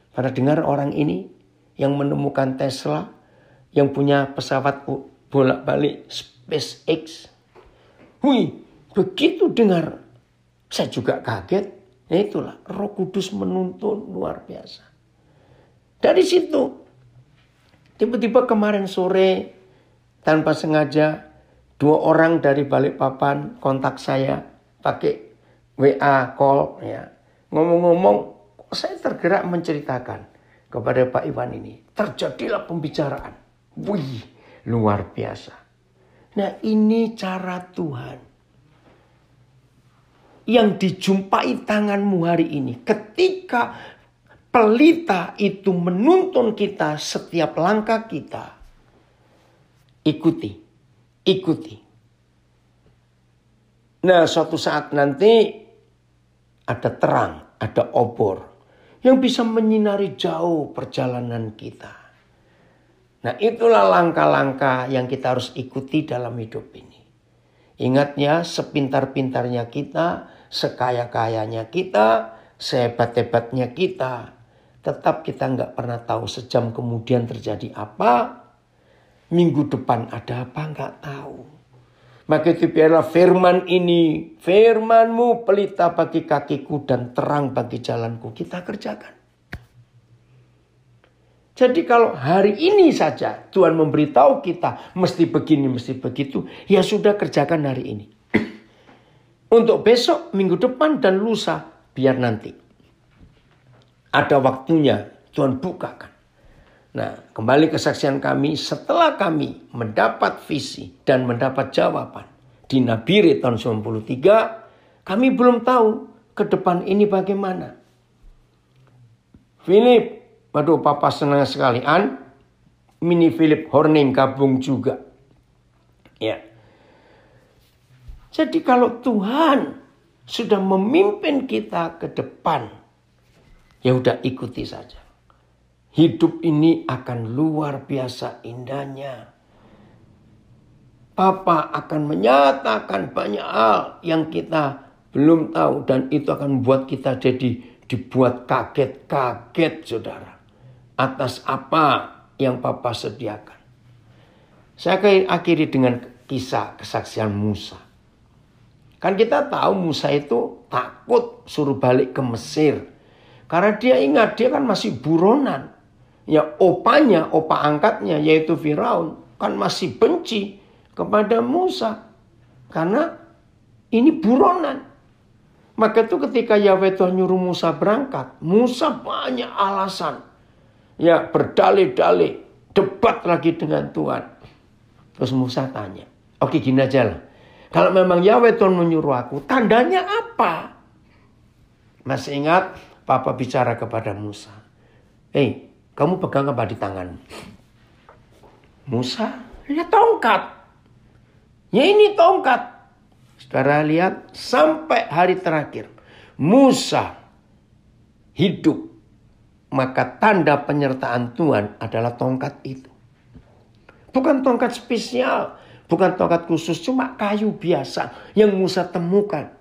Pada dengar orang ini yang menemukan Tesla, yang punya pesawat bolak-balik SpaceX. Wih, begitu dengar, saya juga kaget. Nah, itulah Roh Kudus menuntun luar biasa. Dari situ, tiba-tiba kemarin sore tanpa sengaja 2 orang dari Balikpapan kontak saya pakai WA call ya. Ngomong-ngomong, saya tergerak menceritakan kepada Pak Iwan ini. Terjadilah pembicaraan. Wih, luar biasa. Nah, ini cara Tuhan yang dijumpai tanganmu hari ini. Ketika pelita itu menuntun kita setiap langkah kita, ikuti. Nah, suatu saat nanti ada terang, ada obor yang bisa menyinari jauh perjalanan kita. Nah, itulah langkah-langkah yang kita harus ikuti dalam hidup ini. Ingatnya, sepintar-pintarnya kita, sekaya-kayanya kita, sehebat-hebatnya kita, tetap kita nggak pernah tahu sejam kemudian terjadi apa, minggu depan ada apa nggak tahu. Maka itu biarlah firman ini, firman-Mu pelita bagi kakiku dan terang bagi jalanku, kita kerjakan. Jadi kalau hari ini saja Tuhan memberitahu kita mesti begini, mesti begitu, ya sudah kerjakan hari ini. Untuk besok, minggu depan dan lusa, biar nanti. Ada waktunya Tuhan bukakan. Nah, kembali kesaksian kami setelah kami mendapat visi dan mendapat jawaban di Nabire tahun 93, kami belum tahu ke depan ini bagaimana. Philip, waduh, Papa senang sekali. Mini Philip Horning gabung juga. Ya. Jadi kalau Tuhan sudah memimpin kita ke depan, ya udah ikuti saja. Hidup ini akan luar biasa indahnya. Papa akan menyatakan banyak hal yang kita belum tahu. Dan itu akan membuat kita dibuat kaget-kaget, saudara. Atas apa yang Papa sediakan. Saya akhiri dengan kisah kesaksian Musa. Kan kita tahu Musa itu takut suruh balik ke Mesir. Karena dia ingat dia kan masih buronan. Ya opa angkatnya yaitu Firaun kan masih benci kepada Musa. Karena ini buronan. Maka itu ketika Yahweh Tuhan nyuruh Musa berangkat. Musa banyak alasan. Ya berdalih-dalih. Debat lagi dengan Tuhan. Terus Musa tanya. Oke gini aja lah. Kalau memang Yahweh Tuhan menyuruh aku. Tandanya apa? Masih ingat Papa bicara kepada Musa. Kamu pegang apa di tangan? Musa lihat tongkat. Ya ini tongkat. Saudara lihat sampai hari terakhir. Musa hidup. Maka tanda penyertaan Tuhan adalah tongkat itu. Bukan tongkat spesial. Bukan tongkat khusus. Cuma kayu biasa yang Musa temukan.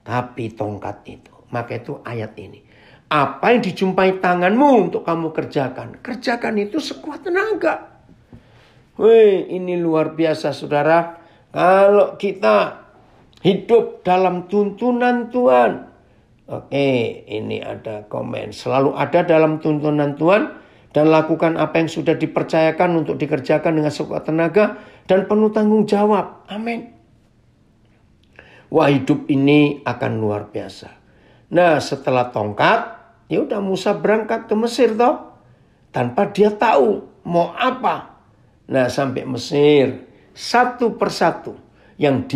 Tapi tongkat itu. Maka itu ayat ini. Apa yang dijumpai tanganmu untuk kamu kerjakan. Kerjakan itu sekuat tenaga. Ini luar biasa saudara. Kalau kita hidup dalam tuntunan Tuhan. Ini ada komen. Selalu ada dalam tuntunan Tuhan. Dan lakukan apa yang sudah dipercayakan untuk dikerjakan dengan sekuat tenaga. Dan penuh tanggung jawab. Amin. Wah hidup ini akan luar biasa. Nah setelah tongkat. Ya udah Musa berangkat ke Mesir toh. Tanpa dia tahu mau apa. Nah sampai Mesir. Satu persatu. Yang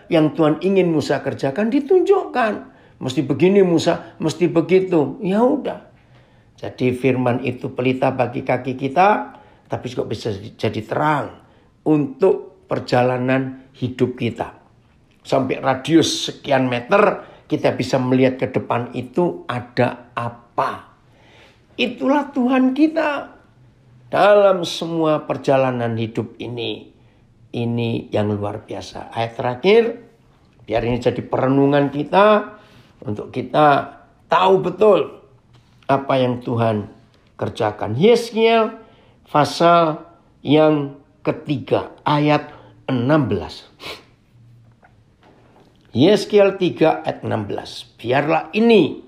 Tuhan ingin Musa kerjakan ditunjukkan. Mesti begini Musa. Mesti begitu. Ya udah. Jadi firman itu pelita bagi kaki kita, tapi juga bisa jadi terang untuk perjalanan hidup kita. Sampai radius sekian meter, kita bisa melihat ke depan itu ada apa. Itulah Tuhan kita dalam semua perjalanan hidup ini. Ini yang luar biasa. Ayat terakhir, biar ini jadi perenungan kita, untuk kita tahu betul apa yang Tuhan kerjakan. Yeskiel pasal yang ketiga ayat 16. Yeskiel 3 ayat 16. Biarlah ini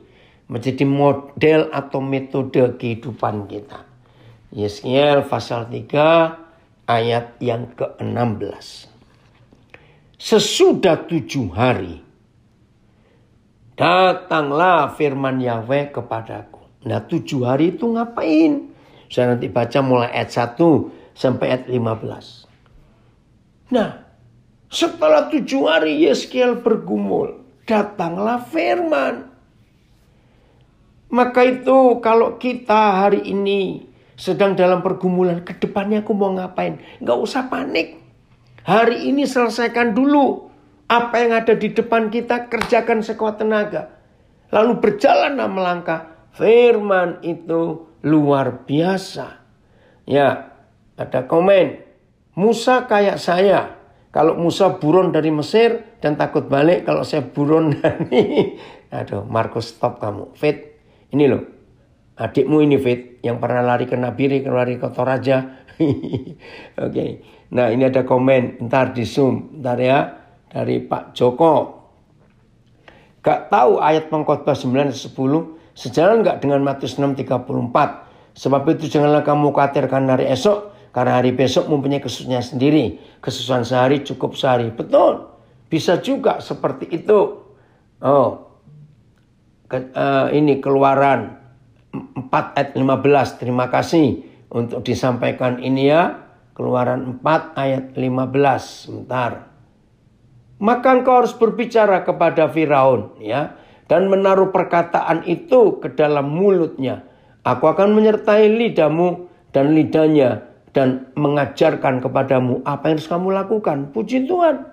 menjadi model atau metode kehidupan kita. Yeskiel pasal 3 ayat yang ke-16. Sesudah 7 hari datanglah firman Yahweh kepadaku. Nah 7 hari itu ngapain? Saya nanti baca mulai ayat 1 sampai ayat 15. Nah setelah 7 hari Yeskiel bergumul. Datanglah firman. Maka itu kalau kita hari ini sedang dalam pergumulan. Ke depannya aku mau ngapain? Gak usah panik. Hari ini selesaikan dulu. Apa yang ada di depan kita kerjakan sekuat tenaga. Lalu berjalan melangkah. Firman itu luar biasa. Ya, ada komen. Musa kayak saya. Kalau Musa buron dari Mesir dan takut balik. Kalau saya buron dari... Aduh, Markus stop kamu. Fit, ini loh. Adikmu ini Fit. Yang pernah lari ke Nabiri, lari ke Toraja. Oke. Nah, ini ada komen. Ntar di zoom. Ntar ya. Dari Pak Joko. Gak tahu ayat Pengkhotbah 9:10. Sejalan enggak dengan Matius 6:34. Sebab itu janganlah kamu khawatirkan hari esok. Karena hari besok mempunyai kesusahannya sendiri. Kesusahan sehari cukup sehari. Betul. Bisa juga seperti itu. Ini Keluaran 4 ayat 15. Terima kasih untuk disampaikan ini ya. Keluaran 4 ayat 15. Sebentar. Maka engkau harus berbicara kepada Firaun ya. Dan menaruh perkataan itu ke dalam mulutnya. Aku akan menyertai lidahmu dan lidahnya. Dan mengajarkan kepadamu apa yang harus kamu lakukan. Puji Tuhan.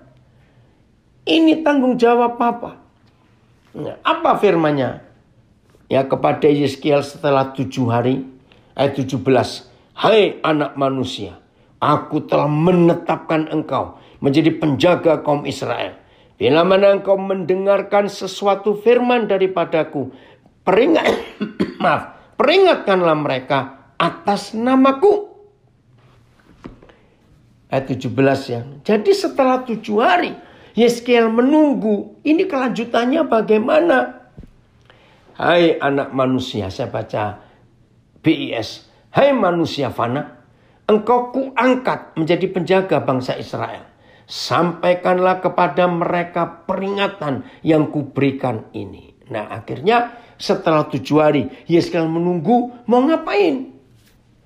Ini tanggung jawab Papa. Nah, apa firmannya? Ya kepada Yeskiel setelah 7 hari. Ayat 17. Hai anak manusia. Aku telah menetapkan engkau menjadi penjaga kaum Israel. Bila mana engkau mendengarkan sesuatu firman daripadaku, peringatkanlah mereka atas namaku. ayat 17 ya. Jadi setelah 7 hari Yeskiel menunggu. Ini kelanjutannya bagaimana? Hai anak manusia, saya baca BIS. Hai manusia fana, engkau kuangkat menjadi penjaga bangsa Israel. Sampaikanlah kepada mereka peringatan yang kuberikan ini. Nah akhirnya setelah 7 hari Yeskiel menunggu, mau ngapain?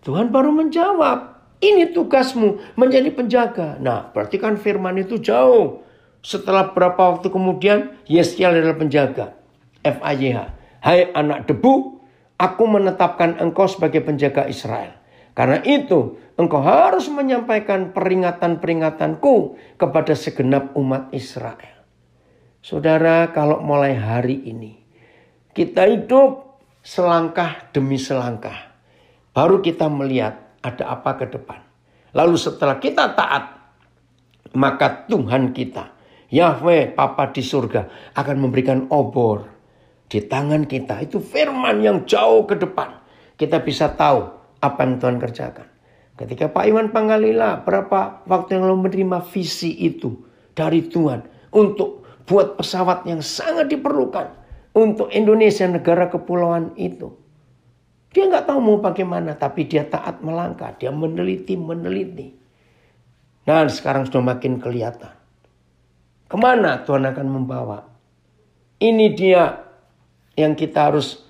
Tuhan baru menjawab, ini tugasmu menjadi penjaga. Nah berarti kan firman itu jauh. Setelah berapa waktu kemudian Yeskiel adalah penjaga. FAYH. Hai anak debu, aku menetapkan engkau sebagai penjaga Israel. Karena itu engkau harus menyampaikan peringatan-peringatanku kepada segenap umat Israel. Saudara, kalau mulai hari ini kita hidup selangkah demi selangkah, baru kita melihat ada apa ke depan. Lalu setelah kita taat, maka Tuhan kita, Yahweh Bapa di surga, akan memberikan obor di tangan kita. Itu firman yang jauh ke depan. Kita bisa tahu apa yang Tuhan kerjakan. Ketika Pak Iwan Panggalila berapa waktu yang lalu menerima visi itu dari Tuhan untuk buat pesawat yang sangat diperlukan untuk Indonesia, negara kepulauan itu. Dia nggak tahu mau bagaimana, tapi dia taat melangkah, dia meneliti. Nah sekarang sudah makin kelihatan kemana Tuhan akan membawa. Ini dia yang kita harus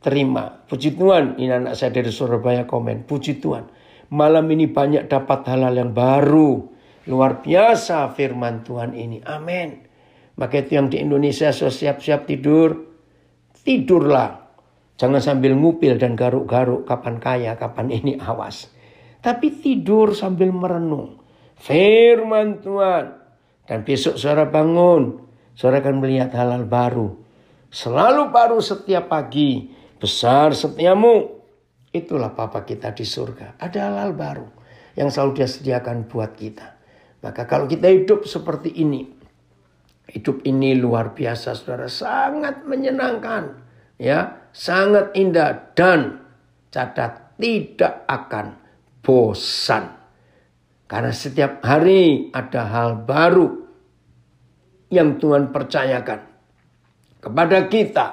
terima. Puji Tuhan, ini anak saya dari Surabaya komen. Puji Tuhan, malam ini banyak dapat hal-hal yang baru. Luar biasa firman Tuhan ini. Amin. Maka itu yang di Indonesia siap-siap tidur. Tidurlah. Jangan sambil ngupil dan garuk-garuk. Kapan kaya, kapan ini, awas. Tapi tidur sambil merenung firman Tuhan. Dan besok saudara bangun, saudara akan melihat hal-hal baru. Selalu baru setiap pagi. Besar setiamu. Itulah Bapa kita di surga. Ada hal-hal baru yang selalu dia sediakan buat kita. Maka kalau kita hidup seperti ini, hidup ini luar biasa saudara. Sangat menyenangkan. Ya, sangat indah. Dan catat, tidak akan bosan. Karena setiap hari ada hal baru yang Tuhan percayakan kepada kita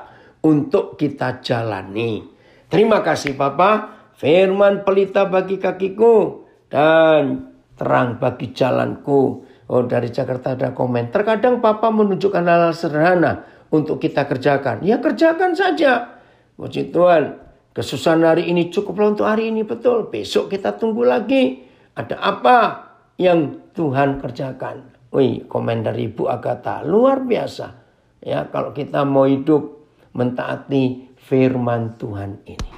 untuk kita jalani. Terima kasih Bapa, firman pelita bagi kakiku dan terang bagi jalanku. Oh, dari Jakarta ada komen. Terkadang Papa menunjukkan hal-hal sederhana untuk kita kerjakan. Ya kerjakan saja. Puji Tuhan, kesusahan hari ini cukuplah untuk hari ini, betul. Besok kita tunggu lagi. Ada apa yang Tuhan kerjakan? Wih, komen dari Ibu Agatha. Luar biasa. Ya, kalau kita mau hidup mentaati firman Tuhan ini.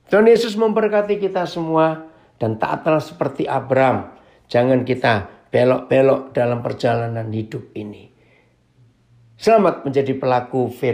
Tuhan Yesus memberkati kita semua. Dan taatlah seperti Abraham. Jangan kita belok-belok dalam perjalanan hidup ini. Selamat menjadi pelaku firman.